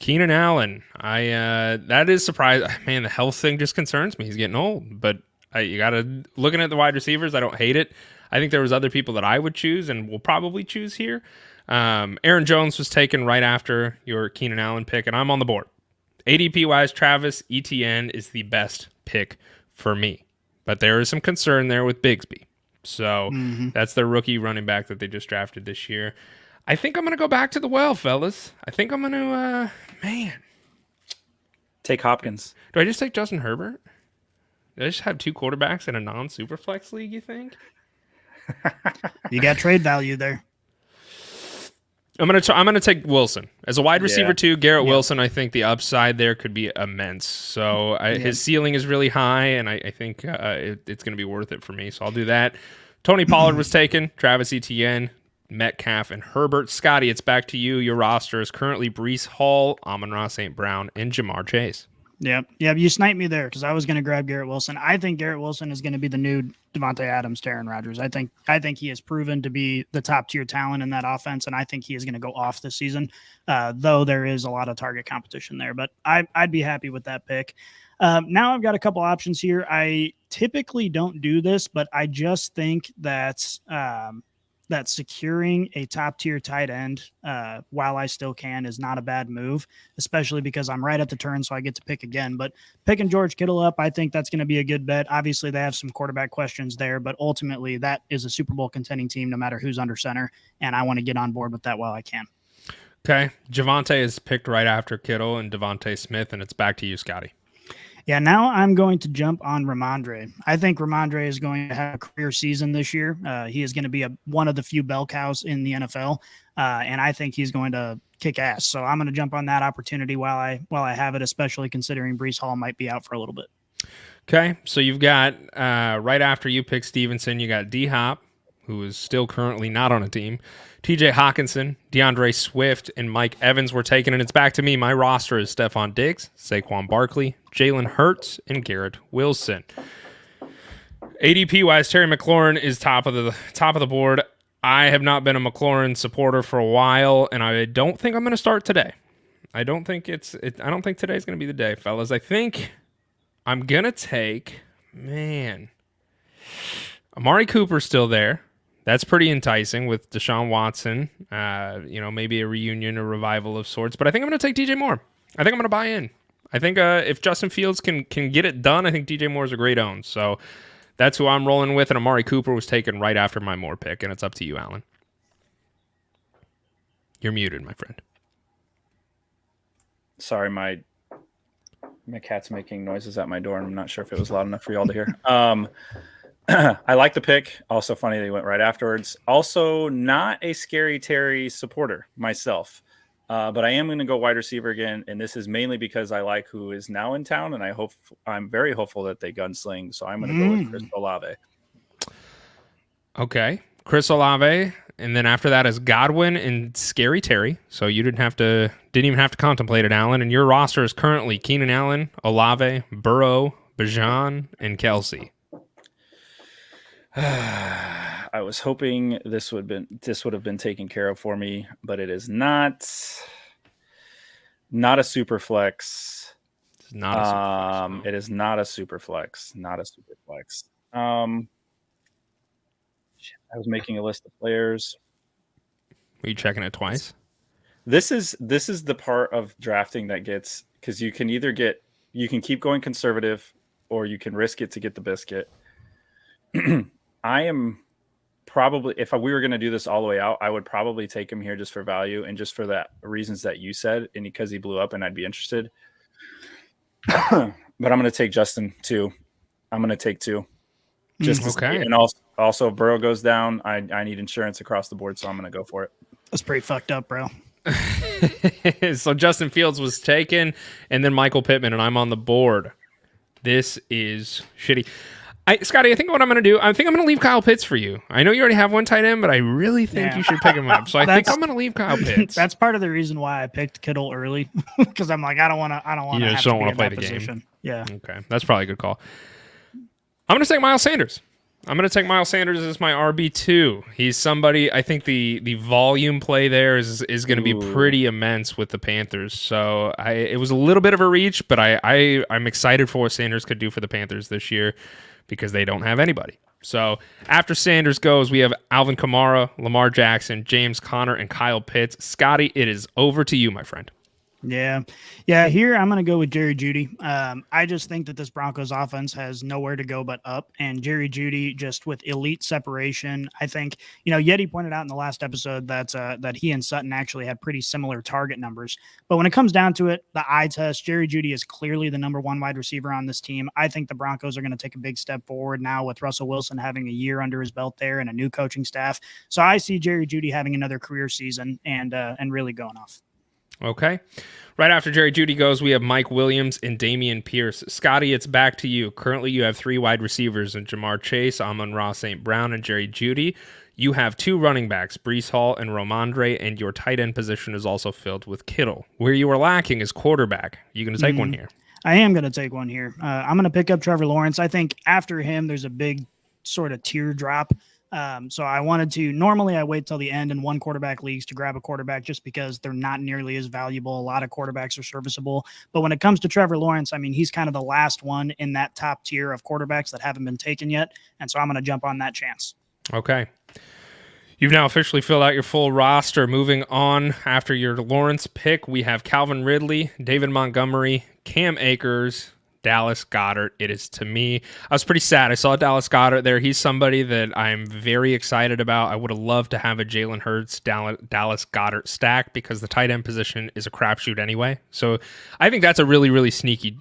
Keenan Allen. That is surprising. Man, the health thing just concerns me. He's getting old, but you got to looking at the wide receivers. I don't hate it. I think there was other people that I would choose and will probably choose here. Aaron Jones was taken right after your Keenan Allen pick, and I'm on the board. ADP wise, Travis Etienne is the best pick for me, but there is some concern there with Bigsby. So that's the rookie running back that they just drafted this year. I think I'm going to go back to the well, fellas. I think I'm going to, take Hopkins. Do I just take Justin Herbert? Did I just have two quarterbacks in a non-superflex league, you think? You got trade value there. I'm gonna take Wilson as a wide receiver too. Garrett Wilson, I think the upside there could be immense. So his ceiling is really high, and I think it's gonna be worth it for me. So I'll do that. Tony Pollard was taken. Travis Etienne, Metcalf, and Herbert. Scotty, it's back to you. Your roster is currently Breece Hall, Amon-Ra St. Brown, and Jamar Chase. Yep. You sniped me there because I was going to grab Garrett Wilson. I think Garrett Wilson is going to be the new Devontae Adams to Aaron Rodgers. I think he has proven to be the top tier talent in that offense, and I think he is going to go off this season, though there is a lot of target competition there. But I'd be happy with that pick. Now I've got a couple options here. I typically don't do this, but I just think that that securing a top tier tight end while I still can is not a bad move, especially because I'm right at the turn, so I get to pick again. But picking George Kittle up, I think that's going to be a good bet. Obviously, they have some quarterback questions there, but ultimately that is a Super Bowl contending team no matter who's under center, and I want to get on board with that while I can. Okay. Javonte is picked right after Kittle and Devontae Smith, and it's back to you, Scotty. Yeah, now I'm going to jump on Ramondre. I think Ramondre is going to have a career season this year. He is going to be one of the few bell cows in the NFL, and I think he's going to kick ass. So I'm going to jump on that opportunity while I have it, especially considering Breece Hall might be out for a little bit. Okay, so you've got right after you pick Stevenson, you got DHop, who is still currently not on a team. TJ Hawkinson, DeAndre Swift, and Mike Evans were taken, and it's back to me. My roster is Stephon Diggs, Saquon Barkley, Jalen Hurts, and Garrett Wilson. ADP-wise, Terry McLaurin is top of the board. I have not been a McLaurin supporter for a while, and I don't think I'm going to start today. I don't think today's going to be the day, fellas. I think I'm going to take, Amari Cooper's still there. That's pretty enticing with Deshaun Watson. Maybe a reunion, a revival of sorts. But I think I'm going to take DJ Moore. I think I'm going to buy in. I think if Justin Fields can get it done, I think DJ Moore is a great own. So that's who I'm rolling with. And Amari Cooper was taken right after my Moore pick. And it's up to you, Alan. You're muted, my friend. Sorry, my cat's making noises at my door, and I'm not sure if it was loud enough for y'all to hear. I like the pick. Also funny they went right afterwards. Also not a Scary Terry supporter myself, but I am going to go wide receiver again, and this is mainly because I like who is now in town, and I'm very hopeful that they gunsling. So I'm going to go with Chris Olave. Okay, Chris Olave, and then after that is Godwin and Scary Terry. So you didn't even have to contemplate it, Alan. And your roster is currently Keenan Allen, Olave, Burrow, Bijan, and Kelsey. I was hoping this would have been taken care of for me, but it is not. Not a super flex. It's not a super flex. It is not a super flex. Not a super flex. I was making a list of players. Were you checking it twice? This is the part of drafting that gets, because you can keep going conservative, or you can risk it to get the biscuit. I am probably, if we were going to do this all the way out, I would probably take him here just for value and just for that reasons that you said, and because he blew up and I'd be interested. But I'm going to take Justin too. I'm going to take two. Just to Okay. see. And also, if Burrow goes down, I need insurance across the board, so I'm going to go for it. That's pretty fucked up, bro. So Justin Fields was taken, and then Michael Pittman, and I'm on the board. This is shitty. Scotty, I think what I'm going to do, I think I'm going to leave Kyle Pitts for you. I know you already have one tight end, but I really think you should pick him up. So I think I'm going to leave Kyle Pitts. That's part of the reason why I picked Kittle early, because I'm like, I don't want to. You just don't want to play the position. game. Yeah. Okay, that's probably a good call. I'm going to take Miles Sanders. I'm going to take Miles Sanders as my RB2. He's somebody, I think the volume play there is going to be pretty immense with the Panthers. So it was a little bit of a reach, but I'm excited for what Sanders could do for the Panthers this year because they don't have anybody. So after Sanders goes, we have Alvin Kamara, Lamar Jackson, James Conner, and Kyle Pitts. Scotty, it is over to you, my friend. Yeah. Here I'm going to go with Jerry Jeudy. I just think that this Broncos offense has nowhere to go but up, and Jerry Jeudy just with elite separation. I think, Yeti pointed out in the last episode that he and Sutton actually had pretty similar target numbers. But when it comes down to it, the eye test, Jerry Jeudy is clearly the number one wide receiver on this team. I think the Broncos are going to take a big step forward now with Russell Wilson having a year under his belt there and a new coaching staff. So I see Jerry Jeudy having another career season and really going off. Okay. Right after Jerry Jeudy goes, we have Mike Williams and Damian Pierce. Scotty, it's back to you. Currently, you have 3 wide receivers in Jamar Chase, Amon-Ra St. Brown, and Jerry Jeudy. You have 2 running backs, Breece Hall and Romandre, and your tight end position is also filled with Kittle. Where you are lacking is quarterback. You going to take one here? I am going to take one here. I'm going to pick up Trevor Lawrence. I think after him, there's a big sort of teardrop. So I wanted to, normally I wait till the end in one quarterback leagues to grab a quarterback just because they're not nearly as valuable. A lot of quarterbacks are serviceable, but when it comes to Trevor Lawrence, I mean, he's kind of the last one in that top tier of quarterbacks that haven't been taken yet. And so I'm going to jump on that chance. Okay. You've now officially filled out your full roster. Moving on after your Lawrence pick, we have Calvin Ridley, David Montgomery, Cam Akers, Dallas Goedert. It is to me. I was pretty sad. I saw Dallas Goedert there. He's somebody that I'm very excited about. I would have loved to have a Jalen Hurts, Dallas Goedert stack because the tight end position is a crapshoot anyway. So I think that's a really, really sneaky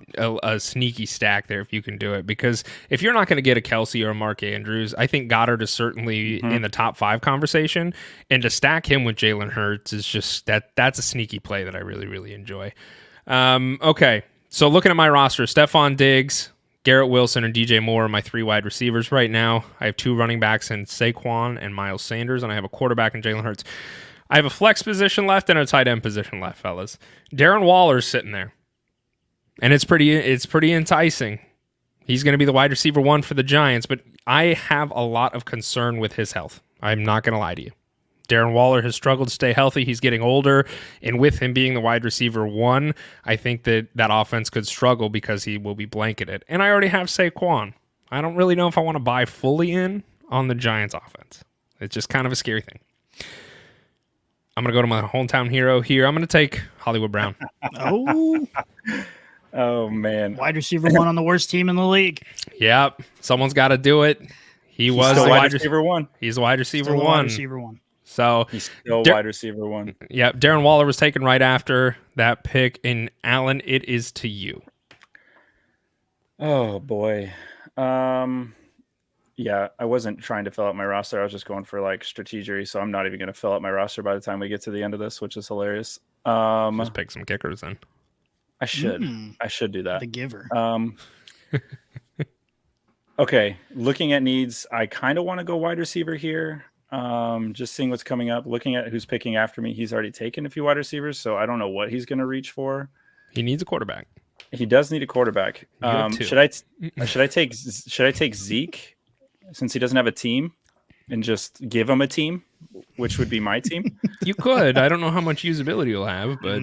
stack there if you can do it. Because if you're not going to get a Kelsey or a Mark Andrews, I think Goddard is certainly in the top 5 conversation. And to stack him with Jalen Hurts is just that's a sneaky play that I really, really enjoy. Okay. So looking at my roster, Stephon Diggs, Garrett Wilson, and DJ Moore are my 3 wide receivers right now. I have 2 running backs in Saquon and Miles Sanders, and I have a quarterback in Jalen Hurts. I have a flex position left and a tight end position left, fellas. Darren Waller's sitting there, and it's pretty enticing. He's going to be the wide receiver 1 for the Giants, but I have a lot of concern with his health. I'm not going to lie to you. Darren Waller has struggled to stay healthy. He's getting older, and with him being the wide receiver 1, I think that offense could struggle because he will be blanketed. And I already have Saquon. I don't really know if I want to buy fully in on the Giants offense. It's just kind of a scary thing. I'm going to go to my hometown hero here. I'm going to take Hollywood Brown. Oh, man. Wide receiver 1 on the worst team in the league. Yep. Someone's got to do it. He's the wide receiver 1. He's the wide receiver 1. Wide receiver 1. So he's still wide receiver 1. Yeah, Darren Waller was taken right after that pick. And Allen, it is to you. Oh boy. Yeah, I wasn't trying to fill out my roster. I was just going for like strategery. So I'm not even going to fill out my roster by the time we get to the end of this, which is hilarious. Just pick some kickers then. I should. I should do that. The giver. Okay. Looking at needs, I kind of want to go wide receiver here. Just seeing what's coming up, looking at who's picking after me. He's already taken a few wide receivers, so I don't know what he's going to reach for. He needs a quarterback. He does need a quarterback. Should I take Zeke since he doesn't have a team and just give him a team, which would be my team? You could. I don't know how much usability you'll have, but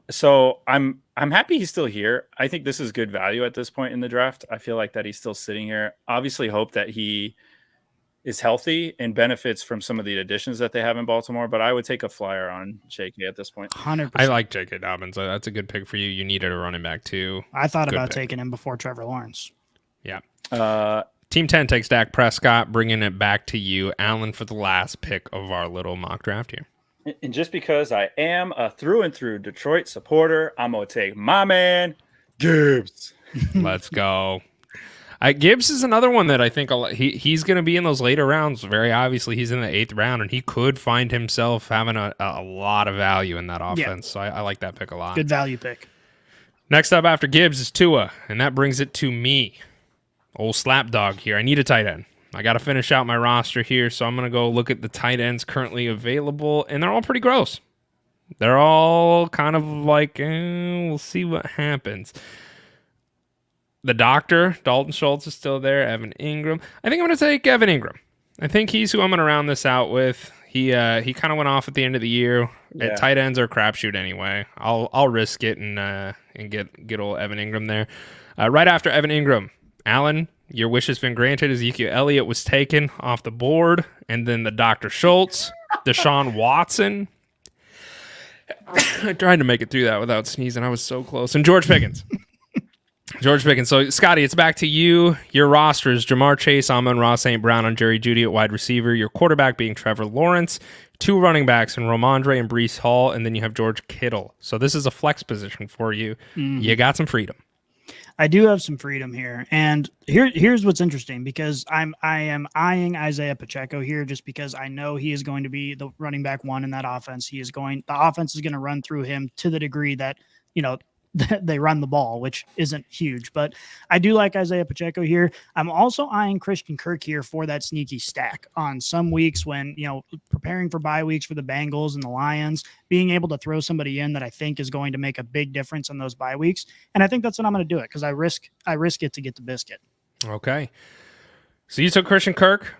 so I'm happy he's still here. I think this is good value at this point in the draft. I feel like that he's still sitting here. Obviously hope that he is healthy and benefits from some of the additions that they have in Baltimore, but I would take a flyer on J.K. at this point. 100%. I like J.K. Dobbins. That's a good pick for you. You needed a running back too. I thought about taking him before Trevor Lawrence. Yeah. Team 10 takes Dak Prescott, bringing it back to you, Allen, for the last pick of our little mock draft here. And just because I am a through and through Detroit supporter, I'm going to take my man, Gibbs. Let's go. Gibbs is another one that I think he's going to be in those later rounds. Very obviously, he's in the 8th round, and he could find himself having a lot of value in that offense. So I like that pick a lot. Good value pick. Next up after Gibbs is Tua, and that brings it to me. Old slapdog here. I need a tight end. I got to finish out my roster here, so I'm going to go look at the tight ends currently available, and they're all pretty gross. They're all kind of like, we'll see what happens. The doctor, Dalton Schultz, is still there. Evan Ingram. I think I'm going to take Evan Ingram. I think he's who I'm going to round this out with. He kind of went off at the end of the year. Yeah. Tight ends are a crapshoot anyway. I'll risk it and get old Evan Ingram there. Right after Evan Ingram, Allen, your wish has been granted. Ezekiel Elliott was taken off the board. And then the Dr. Schultz, Deshaun Watson. I tried to make it through that without sneezing. I was so close. And George Pickens. George Pickens. So, Scotty, it's back to you. Your roster is Jamar Chase, Amon-Ra St. Brown, and Jerry Jeudy at wide receiver. Your quarterback being Trevor Lawrence. 2 running backs in Ramondre and Breece Hall. And then you have George Kittle. So this is a flex position for you. You got some freedom. I do have some freedom here, and here's what's interesting because I am eyeing Isaiah Pacheco here just because I know he is going to be the running back 1 in that offense. The offense is going to run through him to the degree that they run the ball, which isn't huge, but I do like Isaiah Pacheco here. I'm also eyeing Christian Kirk here for that sneaky stack on some weeks when, preparing for bye weeks for the Bengals and the Lions, being able to throw somebody in that I think is going to make a big difference in those bye weeks. And I think that's what I'm going to do it because I risk it to get the biscuit. Okay. So you took Christian Kirk,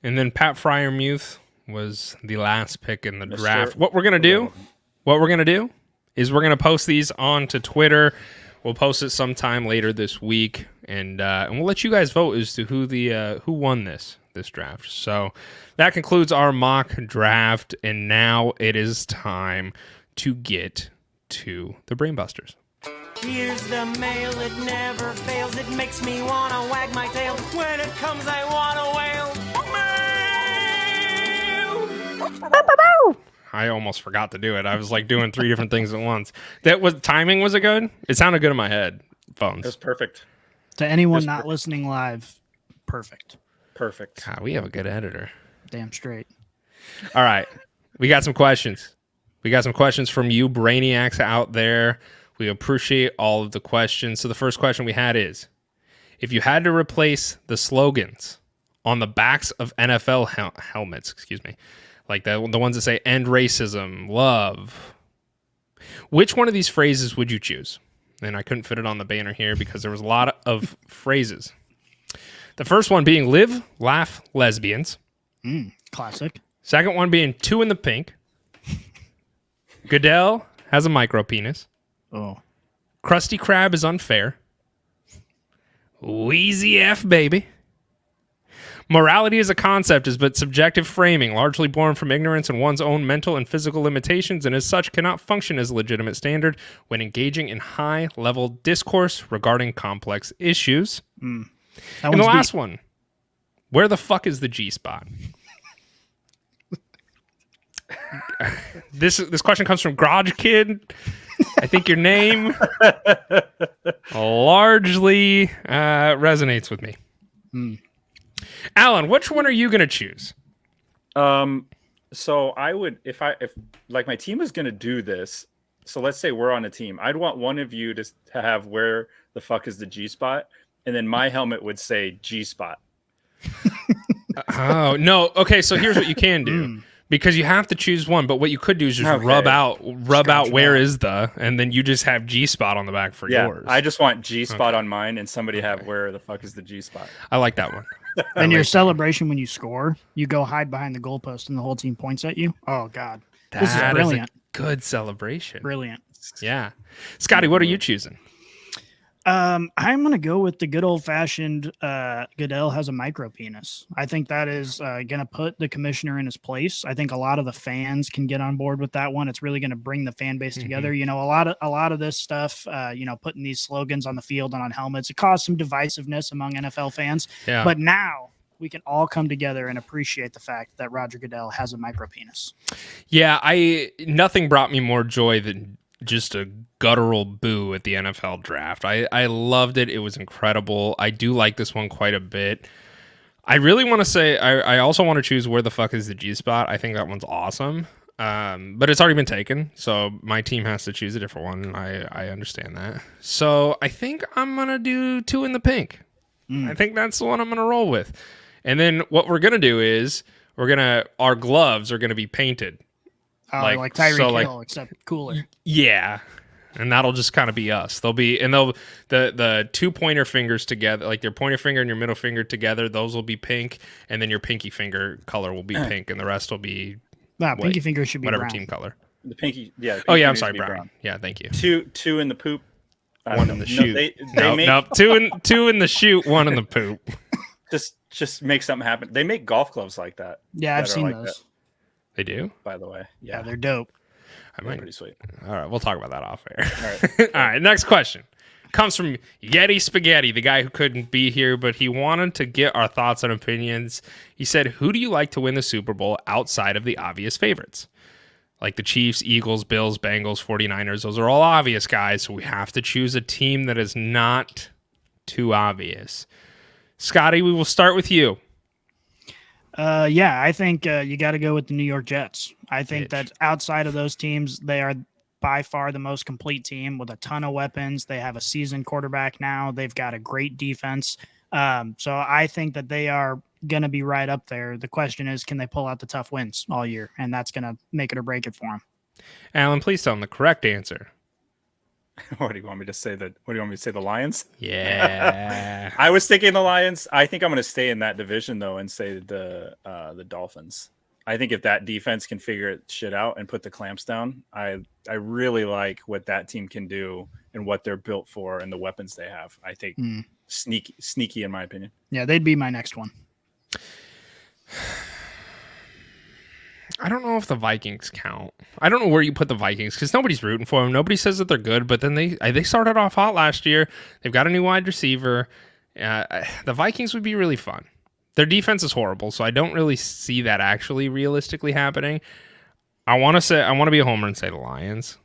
and then Pat Freiermuth was the last pick in the draft. What we're going to do is we're going to post these onto Twitter. We'll post it sometime later this week, and we'll let you guys vote as to who won this draft. So that concludes our mock draft, and now it is time to get to the Brainbusters. Here's the mail, it never fails. It makes me want to wag my tail. When it comes, I want to wail. Mail! I almost forgot to do it. I was like doing 3 different things at once. Timing was it good? It sounded good in my head. It was perfect. To anyone not listening live, perfect. Perfect. God, we have a good editor. Damn straight. All right. We got some questions. We got some questions from you brainiacs out there. We appreciate all of the questions. So the first question we had is, if you had to replace the slogans on the backs of NFL helmets, like the ones that say end racism, love, which one of these phrases would you choose? And I couldn't fit it on the banner here because there was a lot of phrases. The first one being live, laugh, lesbians. Classic. Second one being 2 in the pink. Goodell has a micro penis. Oh. Krusty Krab is unfair. Wheezy F, baby. Morality as a concept is but subjective framing, largely born from ignorance and one's own mental and physical limitations, and as such cannot function as a legitimate standard when engaging in high-level discourse regarding complex issues. And the last one, where the fuck is the G-spot? This question comes from Garage Kid. I think your name largely resonates with me. Alan, which one are you going to choose? So I would, if my team is going to do this, so let's say we're on a team, I'd want one of you to have where the fuck is the G spot, and then my helmet would say G spot. Oh, no. Okay, so here's what you can do. Because you have to choose one, but what you could do is just rub out where is the, and then you just have G spot on the back for yours. I just want G spot on mine, and somebody have where the fuck is the G spot. I like that one. And your celebration when you score, you go hide behind the goalpost, and the whole team points at you. Oh God, this is brilliant. Good celebration. Brilliant. Yeah, Scotty, what are you choosing? I'm going to go with the good old-fashioned Goodell has a micro penis. I think that is going to put the commissioner in his place. I think a lot of the fans can get on board with that one. It's really going to bring the fan base together. You know, a lot of this stuff, putting these slogans on the field and on helmets, it caused some divisiveness among NFL fans. Yeah. But now we can all come together and appreciate the fact that Roger Goodell has a micro penis. Yeah, nothing brought me more joy than just a guttural boo at the NFL draft. I loved it. It was incredible. I do like this one quite a bit. I really want to say, I also want to choose where the fuck is the G spot. I think that one's awesome. But it's already been taken, so my team has to choose a different one. I understand that. So I think I'm going to do 2 in the pink. I think that's the one I'm going to roll with. And then what we're going to do is our gloves are going to be painted. Like Tyreek so, Hill, except cooler. Yeah. And that'll just kind of be us. The 2 pointer fingers together, like your pointer finger and your middle finger together, those will be pink, and then your pinky finger color will be pink, and the rest will be pinky finger should be whatever brown. team color. The pinky, yeah. The Oh yeah, pinky I'm sorry, needs to be brown. Yeah, thank you. Two in the poop. One in the shoot. They make nope. Two in the shoot, one in the poop. just make something happen. They make golf gloves like that. Yeah, I've that are seen like those. that, They do? by the way. Yeah, Yeah, they're dope. I might. pretty sweet. All right, we'll talk about that off air. All right. All right, next question comes from Yeti Spaghetti, the guy who couldn't be here, but he wanted to get our thoughts and opinions. He said, who do you like to win the Super Bowl outside of the obvious favorites? Like the Chiefs, Eagles, Bills, Bengals, 49ers. Those are all obvious guys, so we have to choose a team that is not too obvious. Scotty, we will start with you. Yeah, I think you got to go with the New York Jets. I think Bitch. that outside of those teams, they are by far the most complete team with a ton of weapons. They have a seasoned quarterback now. They've got a great defense. So I think that they are going to be right up there. The question is, can they pull out the tough wins all year? And that's going to make it or break it for them. Alan, please tell him the correct answer. What do you want me to say? What do you want me to say? The Lions? Yeah. I was thinking the Lions. I think I'm going to stay in that division though and say the Dolphins. I think if that defense can figure shit out and put the clamps down, I really like what that team can do and what they're built for and the weapons they have. I think sneaky in my opinion. Yeah, they'd be my next one. I don't know if the Vikings count. I don't know where you put the Vikings because nobody's rooting for them. Nobody says that they're good, but then they started off hot last year. They've got a new wide receiver. The Vikings would be really fun. Their defense is horrible, so I don't really see that actually realistically happening. I want to be a homer and say the Lions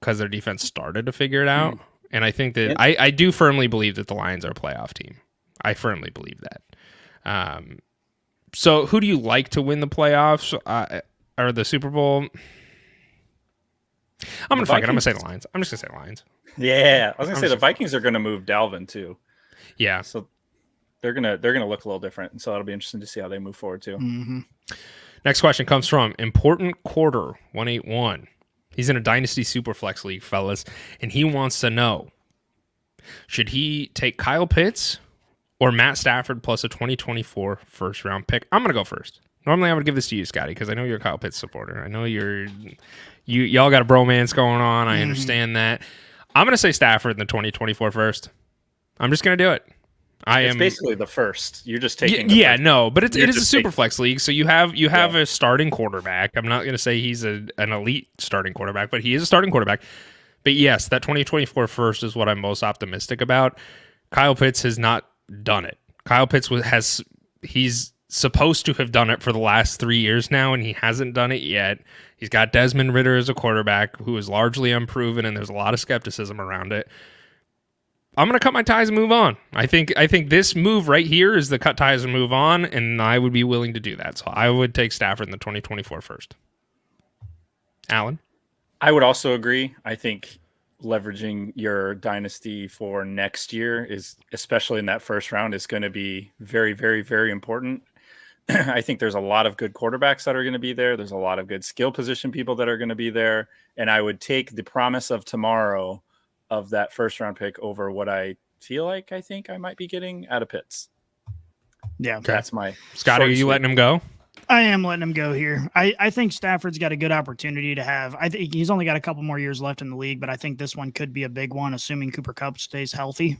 because their defense started to figure it out, and I think that I do firmly believe that the Lions are a playoff team. I firmly believe that. So who do you like to win the playoffs or the Super Bowl? I'm going to fuck it. I'm going to say the Lions. I'm just going to say the Lions. Yeah. I was going to say the Vikings are going to move Dalvin too. Yeah. So they're going to look a little different. And so it'll be interesting to see how they move forward too. Mm-hmm. Next question comes from Important Quarter 181. He's in a Dynasty Superflex League, fellas, and he wants to know, should he take Kyle Pitts or Matt Stafford plus a 2024 first round pick? I'm going to go first. Normally I would give this to you, Scotty, because I know you're a Kyle Pitts supporter. I know y'all got a bromance going on. I understand that. I'm going to say Stafford in the 2024 first. I'm just going to do it. It's basically the first. You're just taking. But it is a super flex league, so you have a starting quarterback. I'm not going to say he's an elite starting quarterback, but he is a starting quarterback. But yes, that 2024 first is what I'm most optimistic about. Kyle Pitts has not done it. Kyle Pitts he's supposed to have done it for the last 3 years now, and he hasn't done it yet. He's got Desmond Ridder as a quarterback who is largely unproven, and there's a lot of skepticism around it. I'm going to cut my ties and move on. I think this move right here is the cut ties and move on, and I would be willing to do that. So I would take Stafford in the 2024 first. Alan? I would also agree. I think leveraging your dynasty for next year is, especially in that first round, is going to be very, very, very important. I think there's a lot of good quarterbacks that are going to be there. There's a lot of good skill position people that are going to be there. And I would take the promise of tomorrow of that first round pick over what I feel like I think I might be getting out of Pitts. Yeah. That's my Scotty, are you letting him go? I am letting him go here. I think Stafford's got a good opportunity to have. I think he's only got a couple more years left in the league, but I think this one could be a big one, assuming Cooper Kupp stays healthy.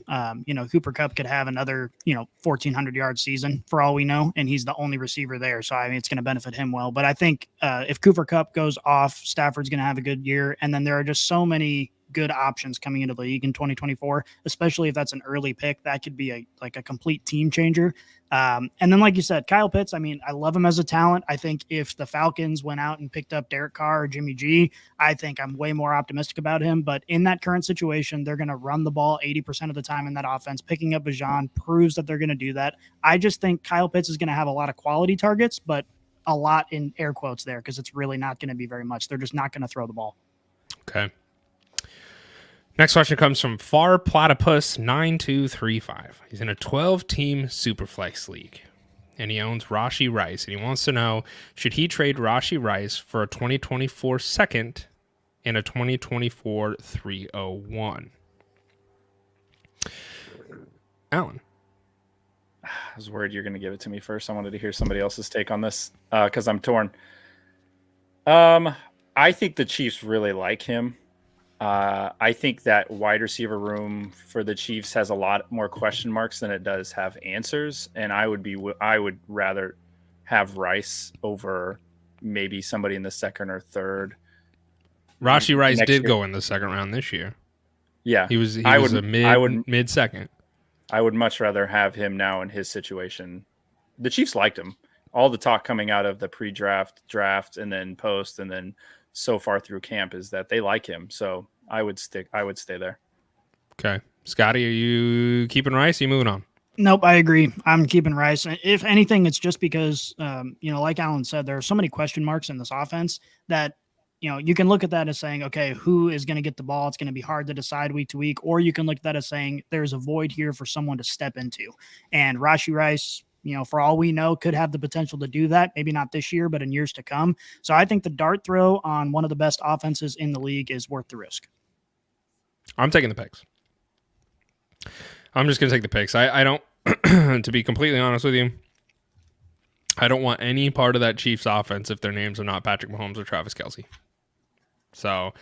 Cooper Kupp could have another, 1,400-yard season for all we know, and he's the only receiver there. So, it's going to benefit him well. But I think if Cooper Kupp goes off, Stafford's going to have a good year. And then there are just so many good options coming into the league in 2024, especially if that's an early pick. That could be a complete team changer. And then, like you said, Kyle Pitts, I mean, I love him as a talent. I think if the Falcons went out and picked up Derek Carr or Jimmy G, I think I'm way more optimistic about him. But in that current situation, they're going to run the ball 80% of the time in that offense. Picking up Bijan proves that they're going to do that. I just think Kyle Pitts is going to have a lot of quality targets, but a lot in air quotes there because it's really not going to be very much. They're just not going to throw the ball. Okay. Next question comes from Far Platypus 9235. He's in a 12-team Superflex league, and he owns Rashee Rice. And he wants to know, should he trade Rashee Rice for a 2024 second and a 2024 301? Alan. I was worried you're going to give it to me first. I wanted to hear somebody else's take on this because I'm torn. I think the Chiefs really like him. I think that wide receiver room for the Chiefs has a lot more question marks than it does have answers. And I would rather have Rice over maybe somebody in the second or third. Rashee Rice did go in the second round this year. Yeah, he was a mid second. I would much rather have him now in his situation. The Chiefs liked him. All the talk coming out of the pre-draft, draft, and then post, and then so far through camp is that they like him. So I would stay there. Okay. Scotty, are you keeping Rice? Are you moving on? Nope, I agree. I'm keeping Rice. If anything, it's just because, like Alan said, there are so many question marks in this offense that, you can look at that as saying, okay, who is going to get the ball? It's going to be hard to decide week to week. Or you can look at that as saying there's a void here for someone to step into. And Rashee Rice, for all we know, could have the potential to do that. Maybe not this year, but in years to come. So I think the dart throw on one of the best offenses in the league is worth the risk. I'm taking the picks. I'm just going to take the picks. I don't, to be completely honest with you, I don't want any part of that Chiefs offense if their names are not Patrick Mahomes or Travis Kelce. So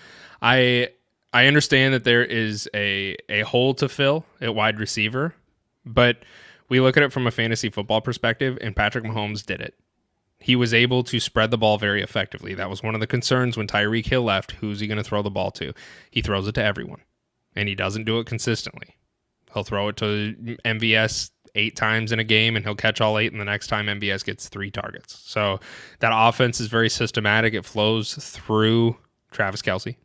I understand that there is a hole to fill at wide receiver, but we look at it from a fantasy football perspective, and Patrick Mahomes did it. He was able to spread the ball very effectively. That was one of the concerns when Tyreek Hill left. Who's he going to throw the ball to? He throws it to everyone, and he doesn't do it consistently. He'll throw it to MVS 8 times in a game, and he'll catch all 8, and the next time MVS gets 3 targets. So that offense is very systematic. It flows through Travis Kelce.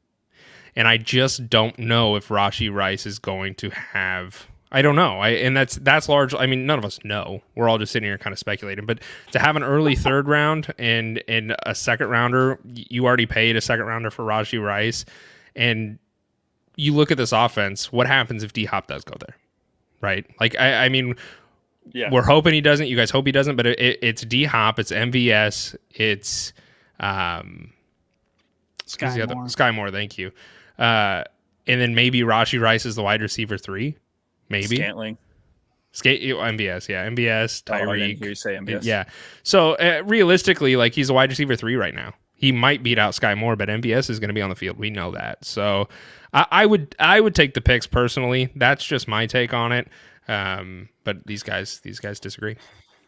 And I just don't know if Rashee Rice is going to have... I don't know. And that's large. I mean, none of us know. We're all just sitting here kind of speculating. But to have an early third round and a second rounder, you already paid a second rounder for Rashee Rice. And you look at this offense, what happens if DHop does go there? Right? Like, I mean, yeah, we're hoping he doesn't. You guys hope he doesn't. But it's DHop, it's MVS, it's Sky Moore, thank you. And then maybe Rashee Rice is the wide receiver 3. Maybe Scantling, MVS, yeah, MVS, Tyreek. I didn't hear you say MVS. Yeah. So realistically, like, he's a wide receiver 3 right now. He might beat out Sky Moore, but MVS is going to be on the field. We know that. So I would take the picks personally. That's just my take on it. But these guys disagree.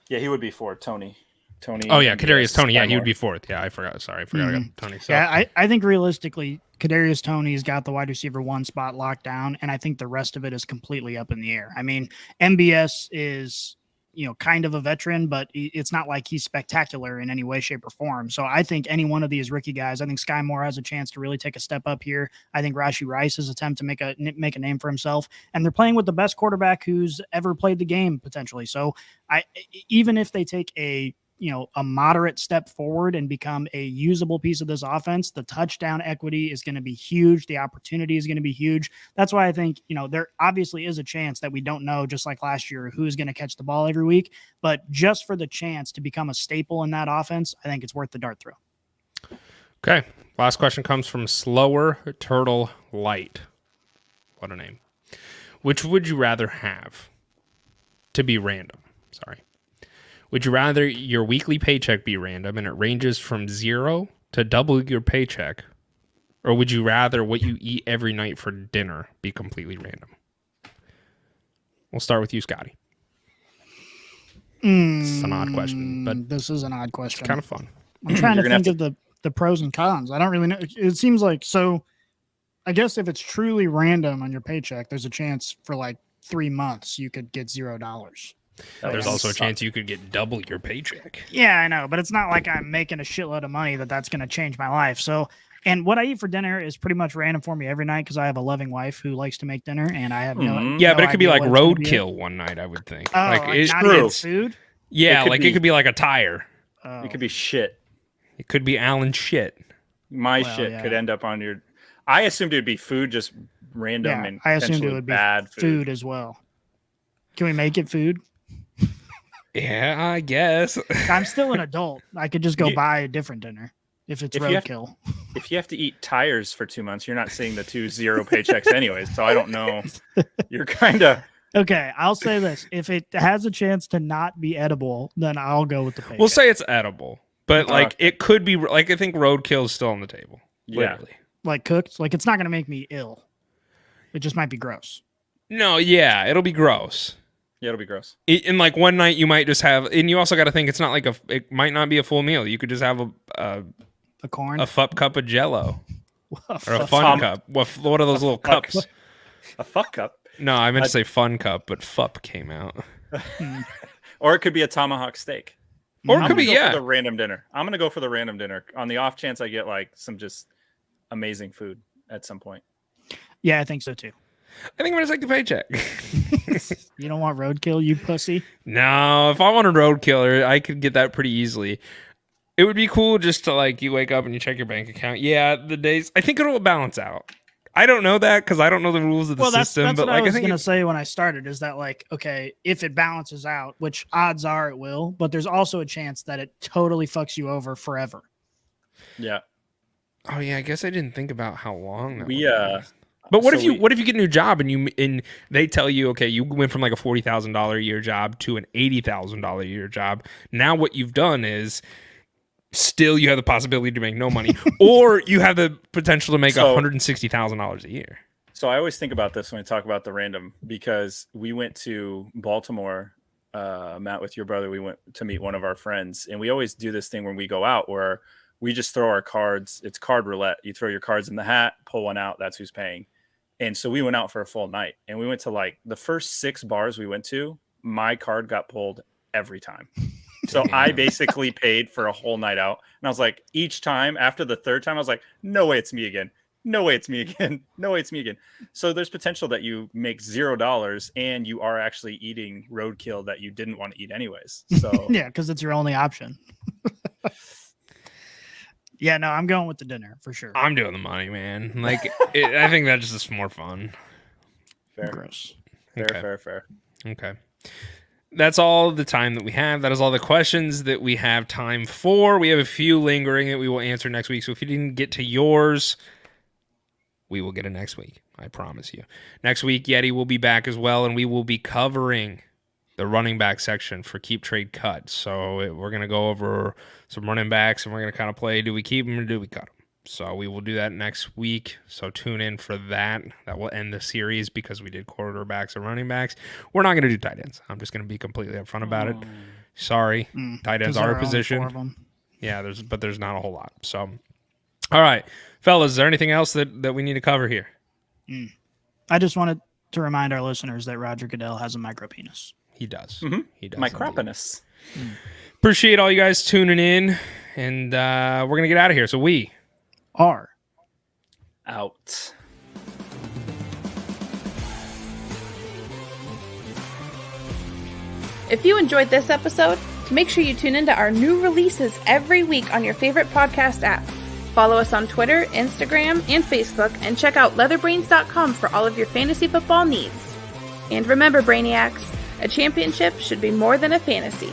Yeah, he would be for Tony. Oh yeah, Kadarius Toney. Yeah, he would be 4th. Yeah, I forgot. Sorry, I forgot I got Tony. So. Yeah, I think realistically, Kadarius Toney's got the wide receiver 1 spot locked down, and I think the rest of it is completely up in the air. I mean, MBS is kind of a veteran, but it's not like he's spectacular in any way, shape, or form. So I think any one of these rookie guys, I think Sky Moore has a chance to really take a step up here. I think Rashee Rice's attempt to make a name for himself, and they're playing with the best quarterback who's ever played the game potentially. So even if they take a moderate step forward and become a usable piece of this offense, the touchdown equity is going to be huge. The opportunity is going to be huge. That's why I think, there obviously is a chance that we don't know, just like last year, who's going to catch the ball every week. But just for the chance to become a staple in that offense, I think it's worth the dart throw. Okay. Last question comes from Slower Turtle Light. What a name. Which would you rather have to be random? Sorry. Would you rather your weekly paycheck be random and it ranges from 0 to double your paycheck? Or would you rather what you eat every night for dinner be completely random? We'll start with you, Scotty. It's an odd question, but this is an odd question. It's kind of fun. I'm trying to think of the pros and cons. I don't really know. It seems like, so I guess if it's truly random on your paycheck, there's a chance for like 3 months you could get $0. There's also a chance you could get double your paycheck. Yeah, I know, but it's not like I'm making a shitload of money that's going to change my life. So, and what I eat for dinner is pretty much random for me every night because I have a loving wife who likes to make dinner, and I have no. Yeah, no but it could be idea like what it's gonna be. roadkill one night, I would think. Oh, like like it's not true. eating food. Yeah, It could it be- could be like a tire. Oh. It could be shit. It could be Alan's shit. My Well, shit yeah. could end up on your. I assumed it would be food, just random Yeah, and I assumed it potentially would be bad food as well. Can we make it food? Yeah, I guess. I'm still an adult. I could just go You- buy a different dinner if it's If you have- roadkill. If you have to eat tires for 2 months, you're not seeing the 2 0 paychecks anyways. So I don't know. You're kind of. Okay, I'll say this: if it has a chance to not be edible, then I'll go with the paycheck. We'll say it's edible, but like Okay. it could be like I think roadkill is still on the table. Yeah. Literally. like cooked. Like it's not going to make me ill. It just might be gross. No, yeah, it'll be gross. Yeah, it'll be gross. And like one night you might just have, and you also got to think it's not like it might not be a full meal. You could just have A corn. a fup cup of Jello or a fuck. fun Tom- cup. What are those little fuck. cups? A fuck up. No, I meant to say fun cup, but fup came out. Or it could be a tomahawk steak. Or it I'm could gonna be go yeah. for the random dinner. I'm gonna go for the random dinner on the off chance I get like some just amazing food at some point. Yeah, I think so too. I think I'm gonna take the paycheck. You don't want roadkill, you pussy. No, if I want a roadkiller, I could get that pretty easily. It would be cool just to like you wake up and you check your bank account. Yeah, the days. I think it'll balance out. I don't know that because I don't know the rules of the Well, that's system. But what like I was think going to say when I started is that like, okay, if it balances out, which odds are it will, but there's also a chance that it totally fucks you over forever. Yeah. oh yeah, I guess I didn't think about how long. That We would last. But what so if you we- what if you get a new job and they tell you, okay, you went from like a $40,000 a year job to an $80,000 a year job. Now what you've done is still you have the possibility to make no money, or you have the potential to make So- $160,000 a year. So I always think about this when I talk about the random because we went to Baltimore, Matt, with your brother. We went to meet one of our friends, and we always do this thing when we go out where we just throw our cards. It's card roulette. You throw your cards in the hat, pull one out. That's who's paying. And so we went out for a full night, and we went to like the first 6 bars we went to. My card got pulled every time. So I basically paid for a whole night out. And I was like, each time after the third time, I was like, no way it's me again. No way it's me again. No way it's me again. So there's potential that you make $0 and you are actually eating roadkill that you didn't want to eat anyways. So Yeah, because it's your only option. Yeah, no, I'm going with the dinner for sure. I'm doing the money, man. Like I think that's just more fun. fair, Gross. Okay. fair. Okay. That's all the time that we have. That is all the questions that we have time for. We have a few lingering that we will answer next week. So if you didn't get to yours, we will get it next week. I promise you. Next week, Yeti will be back as well, and we will be covering the running back section for Keep Trade Cut. So we're going to go over some running backs, and we're going to kind of play, do we keep them or do we cut them? So we will do that next week. So tune in for that. That will end the series because we did quarterbacks and running backs. We're not going to do tight ends. I'm just going to be completely upfront about it. Sorry. Tight ends 'Cause are there a only 4 position. of 'em. Yeah, there's not a whole lot. So, all right, fellas, is there anything else that we need to cover here? I just wanted to remind our listeners that Roger Goodell has a micro penis. He does. He does. indeed. Micropenis. Appreciate all you guys tuning in, and we're gonna get out of here. So we R. Out. If you enjoyed this episode, make sure you tune into our new releases every week on your favorite podcast app. Follow us on Twitter, Instagram, and Facebook, and check out leatherbrains.com for all of your fantasy football needs. And remember, Brainiacs, a championship should be more than a fantasy.